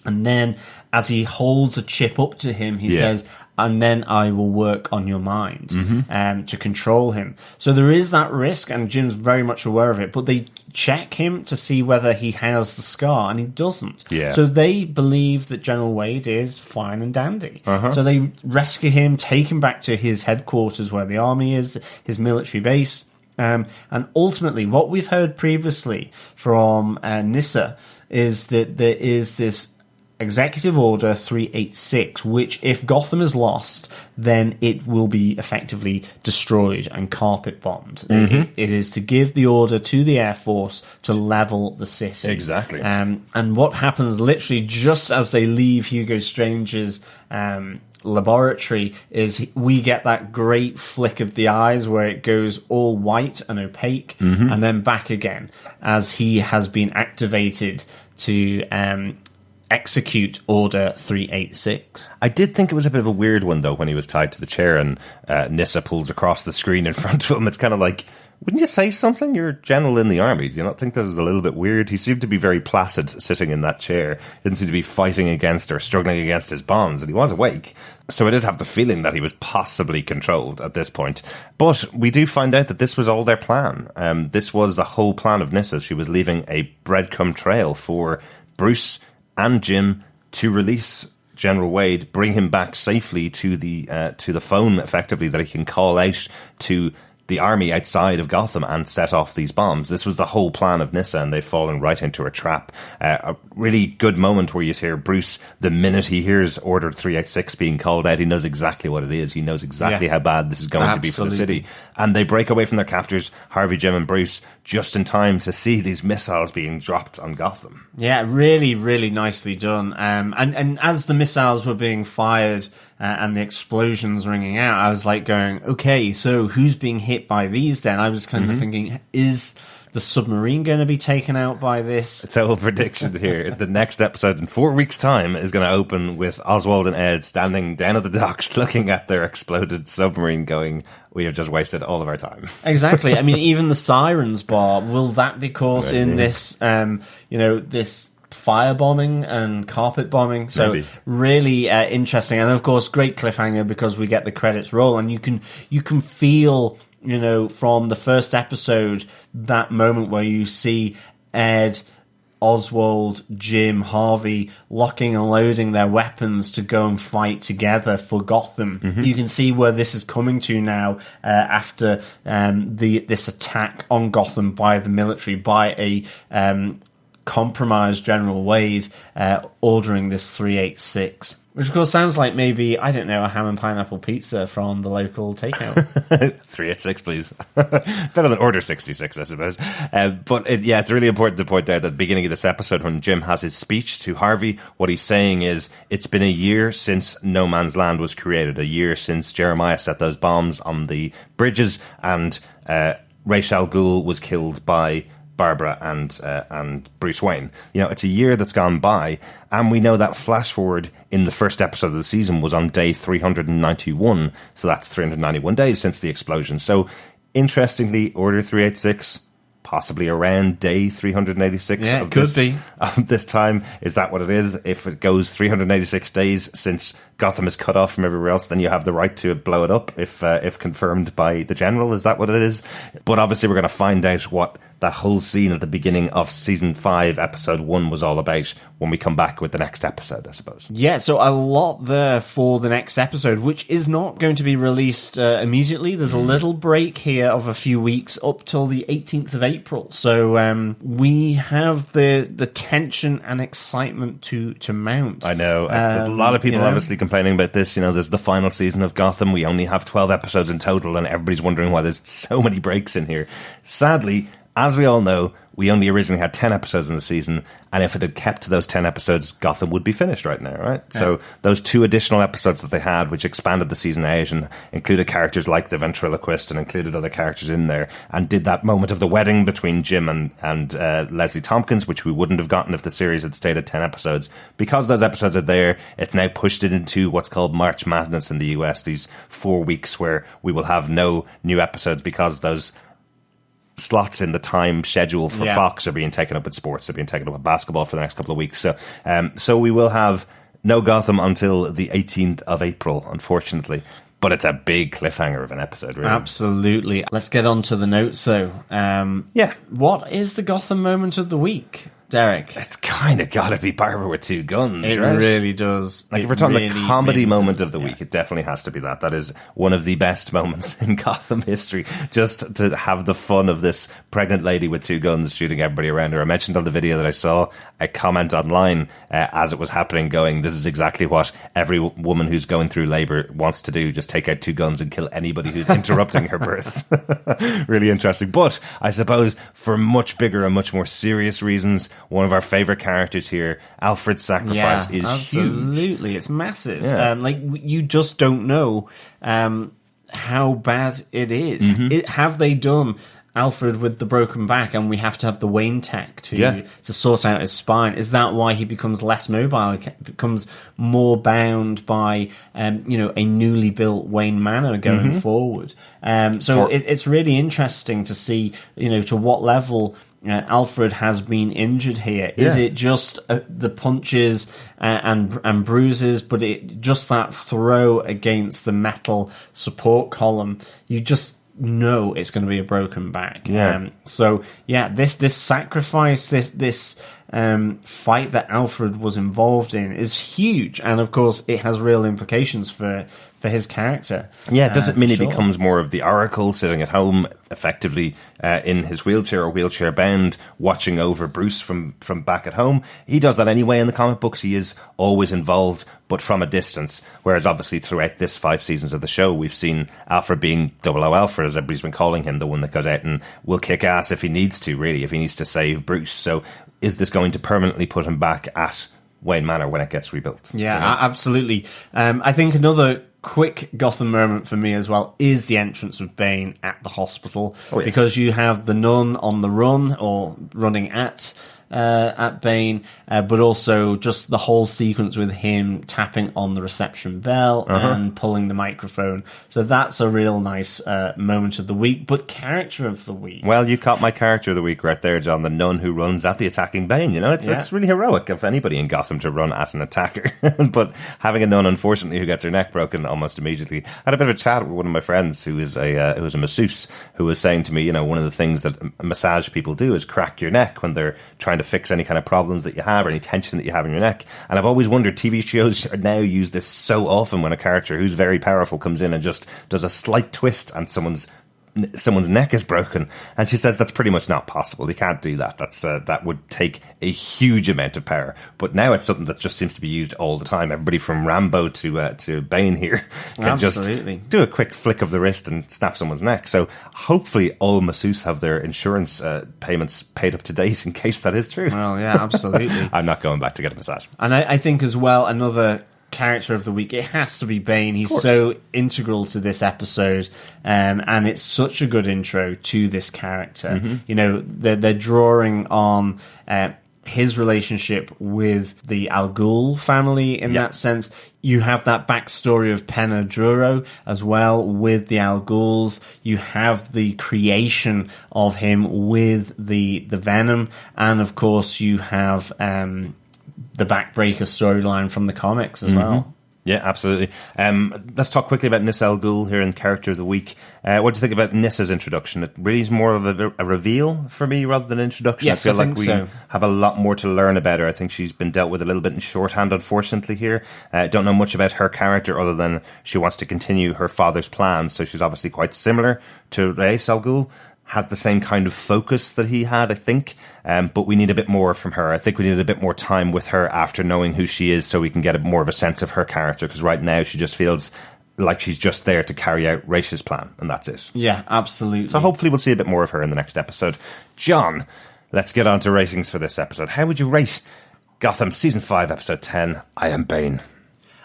and then as he holds a chip up to him, he says, and then I will work on your mind to control him. So there is that risk, and Jim's very much aware of it, but they check him to see whether he has the scar, and he doesn't. Yeah. So they believe that General Wade is fine and dandy. So they rescue him, take him back to his headquarters where the army is, his military base. And ultimately, what we've heard previously from Nyssa is that there is this Executive Order 386, which, if Gotham is lost, then it will be effectively destroyed and carpet bombed. It is to give the order to the Air Force to level the city. Exactly. And what happens literally just as they leave Hugo Strange's laboratory is we get that great flick of the eyes where it goes all white and opaque and then back again as he has been activated to execute Order 386. I did think it was a bit of a weird one, though, when he was tied to the chair and Nyssa pulls across the screen in front of him. It's kind of like, wouldn't you say something? You're a general in the army. Do you not think this is a little bit weird? He seemed to be very placid sitting in that chair. He didn't seem to be fighting against or struggling against his bonds, and he was awake. So I did have the feeling that he was possibly controlled at this point. But we do find out that this was all their plan. This was the whole plan of Nyssa. She was leaving a breadcrumb trail for Bruce and Jim to release General Wade, bring him back safely to the phone, effectively, that he can call out to the army outside of Gotham and set off these bombs. This was the whole plan of Nyssa, and they've fallen right into a trap. A really good moment where you hear Bruce, the minute he hears Order 386 being called out, he knows exactly what it is. He knows exactly how bad this is going to be for the city. And they break away from their captors, Harvey, Jim and Bruce, just in time to see these missiles being dropped on Gotham. Yeah, really, really nicely done. And as the missiles were being fired and the explosions ringing out, I was like going, okay, so who's being hit by these then? I was kind of thinking, is the submarine going to be taken out by this? It's our prediction here. The next episode in 4 weeks' time is going to open with Oswald and Ed standing down at the docks looking at their exploded submarine going, we have just wasted all of our time. Exactly. I mean, even the sirens bar, will that be caught in this, this firebombing and carpet bombing? So Maybe. Really interesting. And of course, great cliffhanger because we get the credits roll, and you can feel, from the first episode, that moment where you see Ed Oswald, Jim, Harvey locking and loading their weapons to go and fight together for Gotham. You can see where this is coming to now after this attack on Gotham by the military, by a compromised General Wade ordering this 386. Which, of course, sounds like maybe, I don't know, a ham and pineapple pizza from the local takeout. 386, please. Better than Order 66, I suppose. But it's really important to point out at the beginning of this episode when Jim has his speech to Harvey, what he's saying is, it's been a year since No Man's Land was created, a year since Jeremiah set those bombs on the bridges, and Ra's al Ghul was killed by Barbara and Bruce Wayne. It's a year that's gone by, and we know that flash forward in the first episode of the season was on day 391, so that's 391 days since the explosion. So, interestingly, Order 386, possibly around day 386 of this time. Is that what it is? If it goes 386 days since Gotham is cut off from everywhere else, then you have the right to blow it up if confirmed by the General. Is that what it is? But obviously we're going to find out what that whole scene at the beginning of season 5, episode 1 was all about when we come back with the next episode, I suppose. Yeah, so a lot there for the next episode, which is not going to be released immediately. There's a little break here of a few weeks up till the 18th of April. So we have the tension and excitement to mount. I know. A lot of people obviously complaining about this. There's the final season of Gotham. We only have 12 episodes in total, and everybody's wondering why there's so many breaks in here. Sadly, as we all know, we only originally had 10 episodes in the season, and if it had kept to those 10 episodes, Gotham would be finished right now, right? Yeah. So those 2 additional episodes that they had, which expanded the season out and included characters like the ventriloquist and included other characters in there, and did that moment of the wedding between Jim and Leslie Tompkins, which we wouldn't have gotten if the series had stayed at 10 episodes. Because those episodes are there, it's now pushed it into what's called March Madness in the US, these 4 weeks where we will have no new episodes because those slots in the time schedule for Fox are being taken up with sports. They're being taken up with basketball for the next couple of weeks. So we will have no Gotham until the 18th of April, unfortunately. But it's a big cliffhanger of an episode, really. Absolutely. Let's get on to the notes, though. What is the Gotham moment of the week, Derek? It's kind of got to be Barbara with 2 guns, It right? really does. Like, if we're talking the comedy moment of the week, it definitely has to be that. That is one of the best moments in Gotham history. Just to have the fun of this pregnant lady with 2 guns shooting everybody around her. I mentioned on the video that I saw a comment online as it was happening going, this is exactly what every woman who's going through labour wants to do. Just take out 2 guns and kill anybody who's interrupting her birth. Really interesting. But I suppose for much bigger and much more serious reasons, one of our favourite characters here, Alfred's sacrifice, is absolutely huge. It's massive. Yeah. You just don't know how bad it is. Have they done Alfred with the broken back, and we have to have the Wayne tech to sort out his spine? Is that why he becomes less mobile? He becomes more bound by a newly built Wayne Manor going forward. It's really interesting to see to what level Alfred has been injured here. Is it just the punches and bruises, but just that throw against the metal support column? You just know it's going to be a broken back. This sacrifice, this fight that Alfred was involved in is huge, and of course it has real implications for his character. Does it mean he becomes more of the Oracle, sitting at home effectively in his wheelchair or wheelchair bound, watching over Bruce from back at home? He does that anyway in the comic books. He is always involved, but from a distance, whereas obviously throughout this 5 seasons of the show, we've seen Alfred being 00 Alfred, as everybody's been calling him, the one that goes out and will kick ass if he needs to, really, if he needs to save Bruce. So is this going to permanently put him back at Wayne Manor when it gets rebuilt? Absolutely. I think another quick Gotham moment for me as well is the entrance of Bane at the hospital, because you have the nun on the run, or running at Bane, but also just the whole sequence with him tapping on the reception bell and pulling the microphone. So that's a real nice moment of the week, but character of the week. Well, you caught my character of the week right there, John, the nun who runs at the attacking Bane. It's really heroic of anybody in Gotham to run at an attacker. But having a nun, unfortunately, who gets her neck broken almost immediately. I had a bit of a chat with one of my friends who is a masseuse, who was saying to me, one of the things that massage people do is crack your neck when they're trying trying to fix any kind of problems that you have or any tension that you have in your neck. And I've always wondered, TV shows now use this so often when a character who's very powerful comes in and just does a slight twist and someone's neck is broken, and she says that's pretty much not possible. You can't do that. That would take a huge amount of power. But now it's something that just seems to be used all the time. Everybody from Rambo to Bane here can just do a quick flick of the wrist and snap someone's neck. So hopefully all masseuses have their insurance payments paid up to date in case that is true. Well, yeah, absolutely. I'm not going back to get a massage. And I think as well, another character of the week, it has to be Bane. He's so integral to this episode, and it's such a good intro to this character. Mm-hmm. You know, they're drawing on his relationship with the Al Ghul family in that sense. You have that backstory of Penna Duro as well with the Al Ghuls. You have the creation of him with the Venom, and of course you have the backbreaker storyline from the comics as well. Yeah, absolutely. Let's talk quickly about Nyssa Al Ghul here in Character of the Week. What do you think about Nyssa's introduction? It really is more of a reveal for me rather than an introduction. Yes, I feel I like think we so. have a lot more to learn about her. I think she's been dealt with a little bit in shorthand, unfortunately, here. Don't know much about her character other than she wants to continue her father's plans. So she's obviously quite similar to Ra's Al Ghul. Has the same kind of focus that he had, I think, but we need a bit more from her. I think we need a bit more time with her after knowing who she is so we can get more of a sense of her character, because right now she just feels like she's just there to carry out Raish's plan, and that's it. Yeah, absolutely. So hopefully we'll see a bit more of her in the next episode. John, let's get on to ratings for this episode. How would you rate Gotham Season 5, Episode 10, I Am Bane?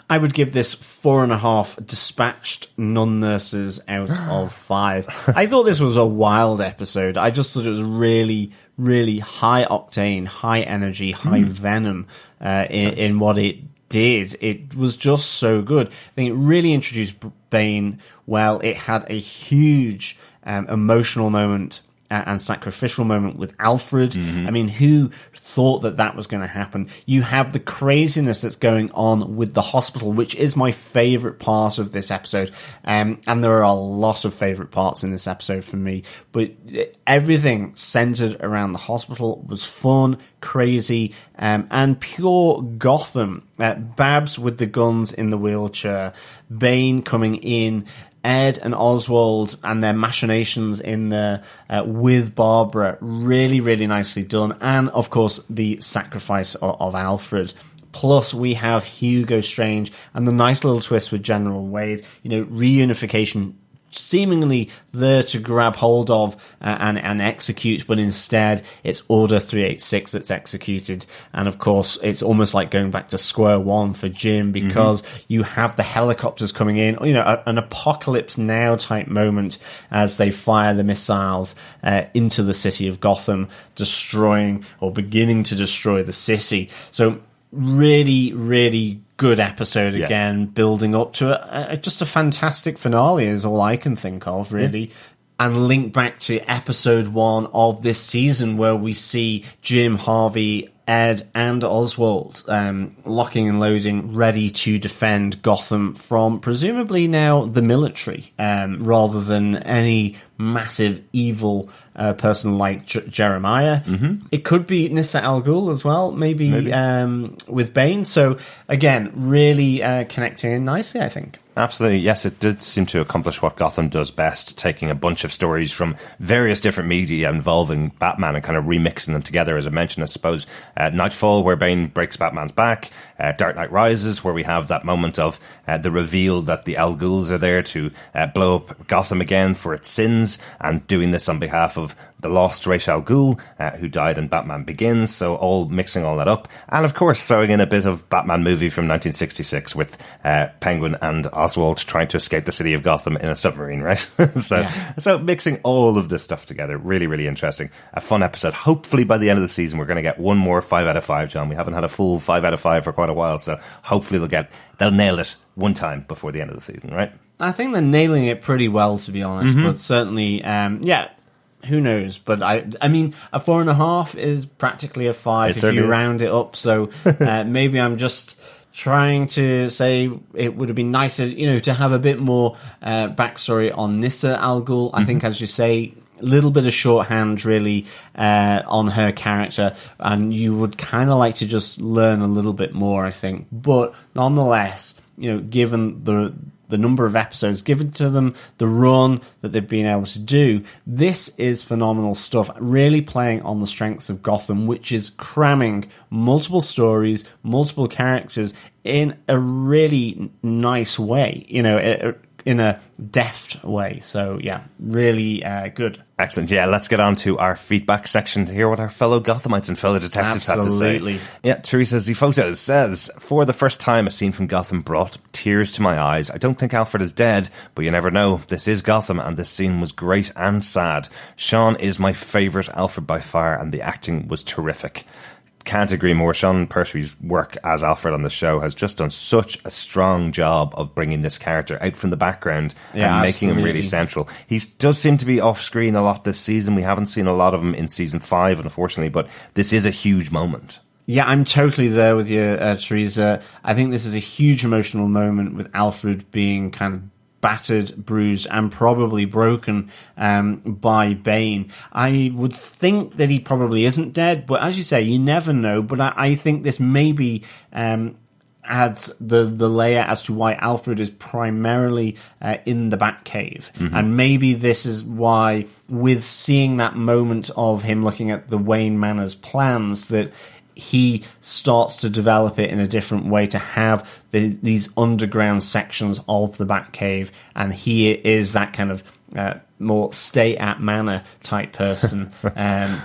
I would give this 4.5 dispatched non-nurses out of 5. I thought this was a wild episode. I just thought it was really, really high octane, high energy, high venom in what it did. It was just so good. I think it really introduced Bane well. It had a huge emotional moment and sacrificial moment with Alfred. I mean, who thought that was going to happen? You have the craziness that's going on with the hospital, which is my favorite part of this episode. And there are a lot of favorite parts in this episode for me, but everything centered around the hospital was fun, crazy, and pure Gotham. Babs with the guns in the wheelchair, Bane coming in, Ed and Oswald and their machinations in there with Barbara, really, really nicely done. And, of course, the sacrifice of Alfred. Plus, we have Hugo Strange and the nice little twist with General Wade. You know, reunification seemingly there to grab hold of and execute, but instead it's Order 386 that's executed. And of course, it's almost like going back to square one for Jim, because you have the helicopters coming in, you know, an Apocalypse Now type moment as they fire the missiles into the city of Gotham, destroying or beginning to destroy the city. So really, really good episode again, building up to just a fantastic finale is all I can think of, really. And link back to episode 1 of this season where we see Jim, Harvey, Ed and Oswald locking and loading, ready to defend Gotham from presumably now the military, rather than any massive evil person like Jeremiah. It could be Nyssa Al Ghul as well, maybe. With Bane. So again, really connecting in nicely, I think. Absolutely, yes, it did seem to accomplish what Gotham does best, taking a bunch of stories from various different media involving Batman and kind of remixing them together, as I mentioned, I suppose. Nightfall, where Bane breaks Batman's back. Dark Knight Rises, where we have that moment of the reveal that the Al Ghuls are there to blow up Gotham again for its sins, and doing this on behalf of the lost Ra's al Ghul, who died in Batman Begins, so all mixing all that up. And of course, throwing in a bit of Batman movie from 1966 with Penguin and Oswald trying to escape the city of Gotham in a submarine, right? So mixing all of this stuff together, really, really interesting. A fun episode. Hopefully by the end of the season, we're going to get one more 5 out of 5, John. We haven't had a full 5 out of 5 for quite a while, so hopefully they'll nail it one time before the end of the season, right? I think they're nailing it pretty well, to be honest, but certainly, who knows? But I mean, a 4.5 is practically a 5 if you round it up. So maybe I'm just trying to say it would have been nicer, you know, to have a bit more backstory on Nyssa Al Ghul. I think, as you say, little bit of shorthand really on her character, and you would kind of like to just learn a little bit more, I think. But nonetheless, given the number of episodes given to them, the run that they've been able to do, this is phenomenal stuff, really playing on the strengths of Gotham, which is cramming multiple stories, multiple characters in a really nice way, in a deft way. So yeah, really good. Excellent. Yeah, let's get on to our feedback section to hear what our fellow Gothamites and fellow detectives have to say. Yeah, Teresa Zifotos says, for the first time, a scene from Gotham brought tears to my eyes. I don't think Alfred is dead, but you never know. This is Gotham, and this scene was great and sad. Sean is my favourite Alfred by far, and the acting was terrific. Can't agree more. Sean Pertwee's work as Alfred on the show has just done such a strong job of bringing this character out from the background and making him really central. He does seem to be off screen a lot this season. We haven't seen a lot of him in season 5, unfortunately, but this is a huge moment. Yeah, I'm totally there with you, Teresa. I think this is a huge emotional moment with Alfred being kind of battered, bruised, and probably broken by Bane. I would think that he probably isn't dead, but as you say, you never know. But I think this maybe adds the layer as to why Alfred is primarily in the Batcave. Mm-hmm. And maybe this is why, with seeing that moment of him looking at the Wayne Manor's plans, that he starts to develop it in a different way to have these underground sections of the Batcave, and he is that kind of more stay at manor type person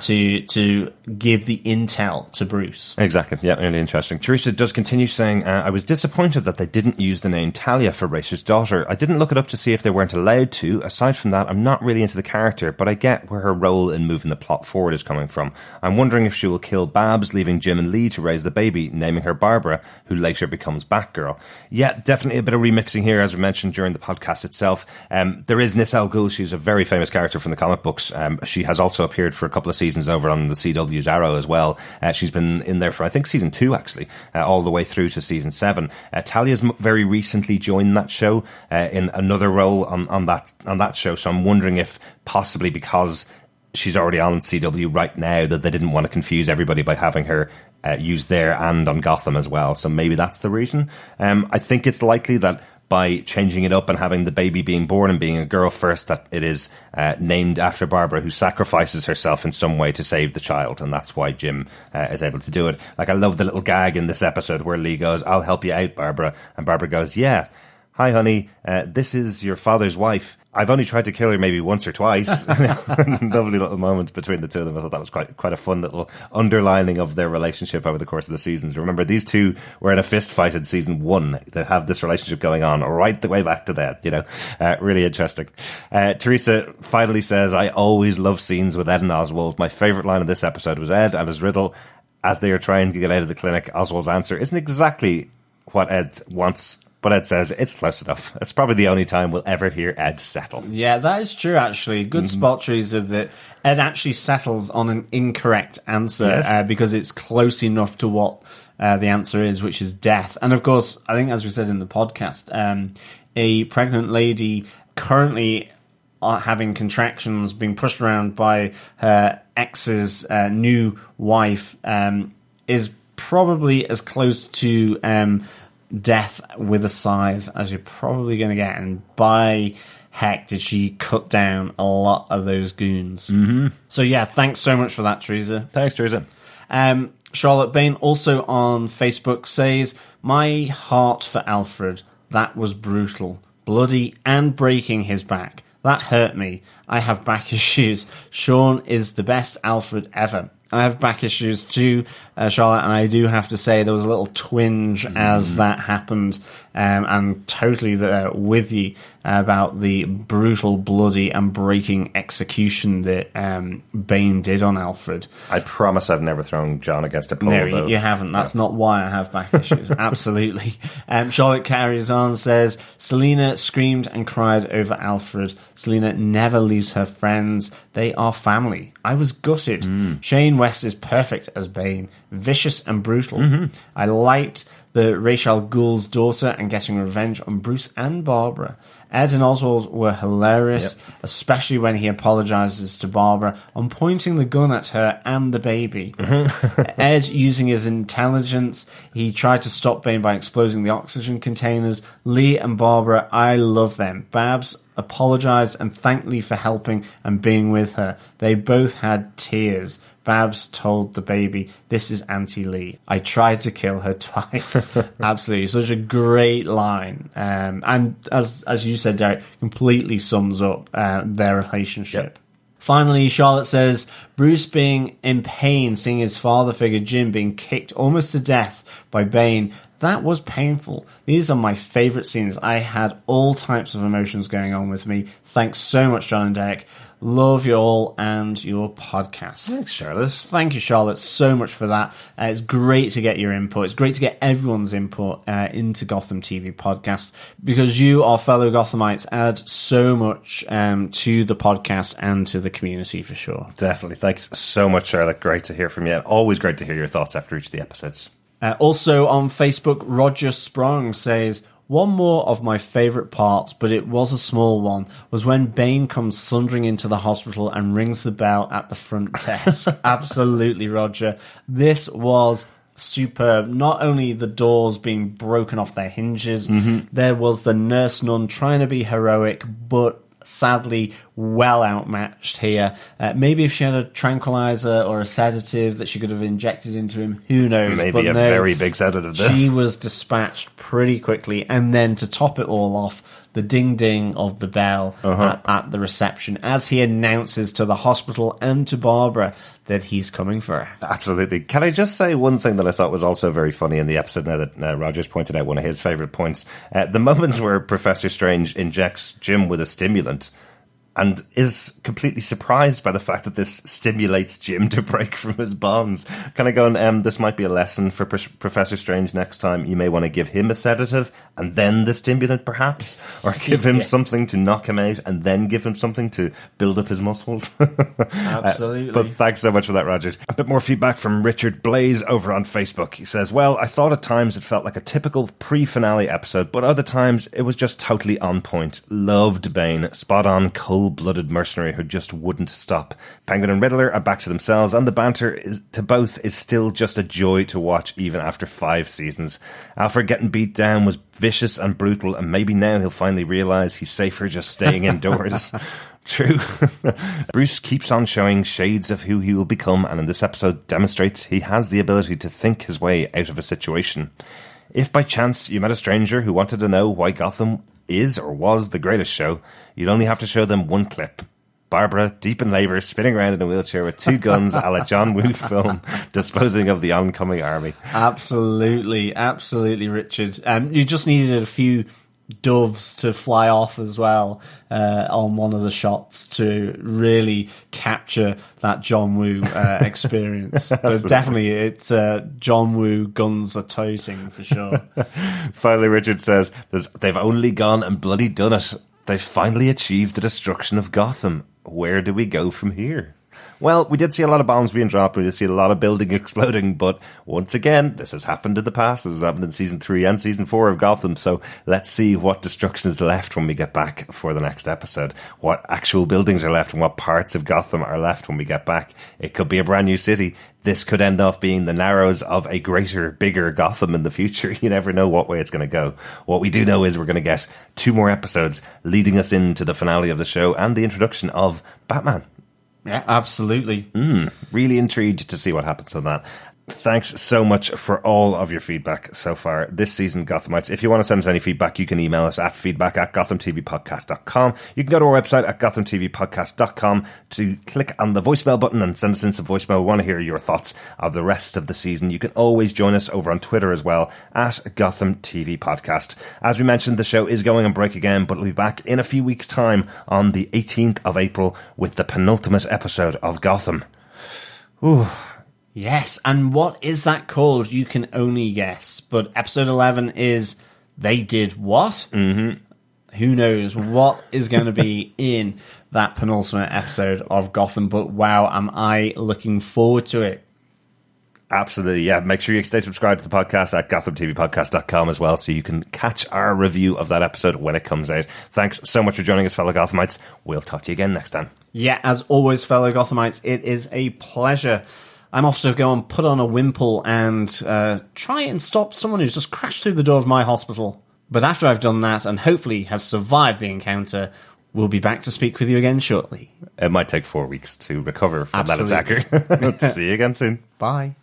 to give the intel to Bruce. Exactly. Yeah, really interesting. Teresa does continue saying, I was disappointed that they didn't use the name Talia for Racer's daughter. I didn't look it up to see if they weren't allowed to. Aside from that, I'm not really into the character, but I get where her role in moving the plot forward is coming from. I'm wondering if she will kill Babs, leaving Jim and Lee to raise the baby, naming her Barbara, who later becomes Batgirl. Yeah, definitely a bit of remixing here, as we mentioned during the podcast itself. There is Nis Al Ghul. She's a very famous character from the comic books. She has also appeared for a couple of seasons over on the CW's Arrow as well. She's been in there for, I think, season 2, actually, all the way through to season 7. Talia's very recently joined that show in another role on that show, so I'm wondering if possibly because she's already on CW right now that they didn't want to confuse everybody by having her used there and on Gotham as well. So maybe that's the reason. I think it's likely that by changing it up and having the baby being born and being a girl first, that it is named after Barbara, who sacrifices herself in some way to save the child, and that's why Jim is able to do it. Like, I love the little gag in this episode where Lee goes, "I'll help you out, Barbara," and Barbara goes, "Yeah, hi honey, this is your father's wife. I've only tried to kill her maybe once or twice." Lovely little moment between the two of them. I thought that was quite a fun little underlining of their relationship over the course of the seasons. Remember, these two were in a fist fight in season 1. They have this relationship going on right the way back to that, really interesting. Teresa finally says, I always love scenes with Ed and Oswald. My favourite line of this episode was Ed and his riddle. As they are trying to get out of the clinic, Oswald's answer isn't exactly what Ed wants, but Ed says it's close enough. It's probably the only time we'll ever hear Ed settle. Yeah, that is true, actually. Good spot, Teresa, that Ed actually settles on an incorrect answer because it's close enough to what the answer is, which is death. And of course, I think as we said in the podcast, a pregnant lady currently having contractions, being pushed around by her ex's new wife, is probably as close to death with a scythe as you're probably going to get, and by heck did she cut down a lot of those goons. So yeah, thanks so much for that, Teresa. Thanks, Teresa. Charlotte Bain also on Facebook says, my heart for Alfred, that was brutal, bloody and breaking his back. That hurt me. I have back issues. Sean is the best Alfred ever. I have back issues too, Charlotte, and I do have to say there was a little twinge as that happened, and totally there with you about the brutal, bloody, and breaking execution that Bane did on Alfred. I promise I've never thrown John against a pole. No, you haven't. That's not why I have back issues. Absolutely. Charlotte carries on, says, Selena screamed and cried over Alfred. Selena never leaves her friends. They are family. I was gutted. Shane West is perfect as Bane. Vicious and brutal. I liked the Ra's al Ghul's daughter and getting revenge on Bruce and Barbara. Ed and Oswald were hilarious, especially when he apologizes to Barbara on pointing the gun at her and the baby. Ed, using his intelligence, he tried to stop Bane by exploding the oxygen containers. Lee and Barbara, I love them. Babs apologized and thanked Lee for helping and being with her. They both had tears. Babs told the baby, "This is Auntie Lee. I tried to kill her twice." Absolutely. Such a great line. And as you said, Derek, completely sums up their relationship. Yep. Finally, Charlotte says, Bruce being in pain, seeing his father figure Jim being kicked almost to death by Bane, that was painful. These are my favourite scenes. I had all types of emotions going on with me. Thanks so much, John and Derek. Love you all and your podcast. Thanks, Charlotte. Thank you, Charlotte, so much for that. It's great to get your input. It's great to get everyone's input into Gotham TV Podcast, because you, our fellow Gothamites, add so much to the podcast and to the community for sure. Definitely. Thanks so much, Charlotte. Great to hear from you. Always great to hear your thoughts after each of the episodes. Also on Facebook, Roger Sprong says, one more of my favourite parts, but it was a small one, was when Bane comes thundering into the hospital and rings the bell at the front desk. Absolutely, Roger. This was superb. Not only the doors being broken off their hinges, there was the nurse nun trying to be heroic, but sadly well outmatched here. Maybe if she had a tranquilizer or a sedative that she could have injected into him, who knows? Maybe but a very big sedative there. She was dispatched pretty quickly, and then to top it all off, the ding-ding of the bell at the reception as he announces to the hospital and to Barbara that he's coming for her. Absolutely. Can I just say one thing that I thought was also very funny in the episode, now that Roger's pointed out one of his favourite points? The moment where Professor Strange injects Jim with a stimulant and is completely surprised by the fact that this stimulates Jim to break from his bonds. Kind of going, this might be a lesson for Professor Strange next time. You may want to give him a sedative and then the stimulant, perhaps, or give him something to knock him out and then give him something to build up his muscles. Absolutely. But thanks so much for that, Roger. A bit more feedback from Richard Blaze over on Facebook. He says, well, I thought at times it felt like a typical pre-finale episode, but other times it was just totally on point. Loved Bane. Spot on, cold-blooded mercenary who just wouldn't stop. Penguin and Riddler are back to themselves, and the banter to both is still just a joy to watch even after 5 seasons. Alfred getting beat down was vicious and brutal, and maybe now he'll finally realise he's safer just staying indoors. True. Bruce keeps on showing shades of who he will become, and in this episode demonstrates he has the ability to think his way out of a situation. If by chance you met a stranger who wanted to know why Gotham is or was the greatest show, you'd only have to show them one clip. Barbara, deep in labour, spinning around in a wheelchair with 2 guns a la John Woo film, disposing of the oncoming army. Absolutely, Richard. You just needed a few doves to fly off as well on one of the shots to really capture that John Woo experience. But definitely, it's John Woo guns are toting for sure. Finally, Richard says, they've only gone and bloody done it. They've finally achieved the destruction of Gotham. Where do we go from here? Well, we did see a lot of bombs being dropped. We did see a lot of building exploding. But once again, this has happened in the past. This has happened in Season 3 and Season 4 of Gotham. So let's see what destruction is left when we get back for the next episode. What actual buildings are left and what parts of Gotham are left when we get back. It could be a brand new city. This could end up being the narrows of a greater, bigger Gotham in the future. You never know what way it's going to go. What we do know is we're going to get 2 more episodes leading us into the finale of the show and the introduction of Batman. Yeah, absolutely. Really intrigued to see what happens on that. Thanks so much for all of your feedback so far this season, Gothamites. If you want to send us any feedback, you can email us at feedback@gothamtvpodcast.com. You can go to our website at gothamtvpodcast.com to click on the voicemail button and send us in some voicemail. We want to hear your thoughts of the rest of the season. You can always join us over on Twitter as well, at Gotham TV Podcast. As we mentioned, the show is going on break again, but we'll be back in a few weeks' time on the 18th of April with the penultimate episode of Gotham. Ooh. Yes, and what is that called? You can only guess. But episode 11 is They Did What? Mm-hmm. Who knows what is going to be in that penultimate episode of Gotham. But wow, am I looking forward to it. Absolutely, yeah. Make sure you stay subscribed to the podcast at GothamTVPodcast.com as well, so you can catch our review of that episode when it comes out. Thanks so much for joining us, fellow Gothamites. We'll talk to you again next time. Yeah, as always, fellow Gothamites, it is a pleasure. I'm off to go and put on a wimple and try and stop someone who's just crashed through the door of my hospital. But after I've done that and hopefully have survived the encounter, we'll be back to speak with you again shortly. It might take 4 weeks to recover from Absolutely. that attacker. See you again soon. Bye.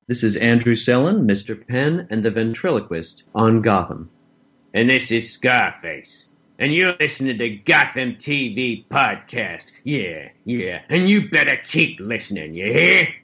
This is Andrew Sellon, Mr. Penn, and the ventriloquist on Gotham. And this is Scarface. And you're listening to Gotham TV Podcast. Yeah, yeah. And you better keep listening, you hear?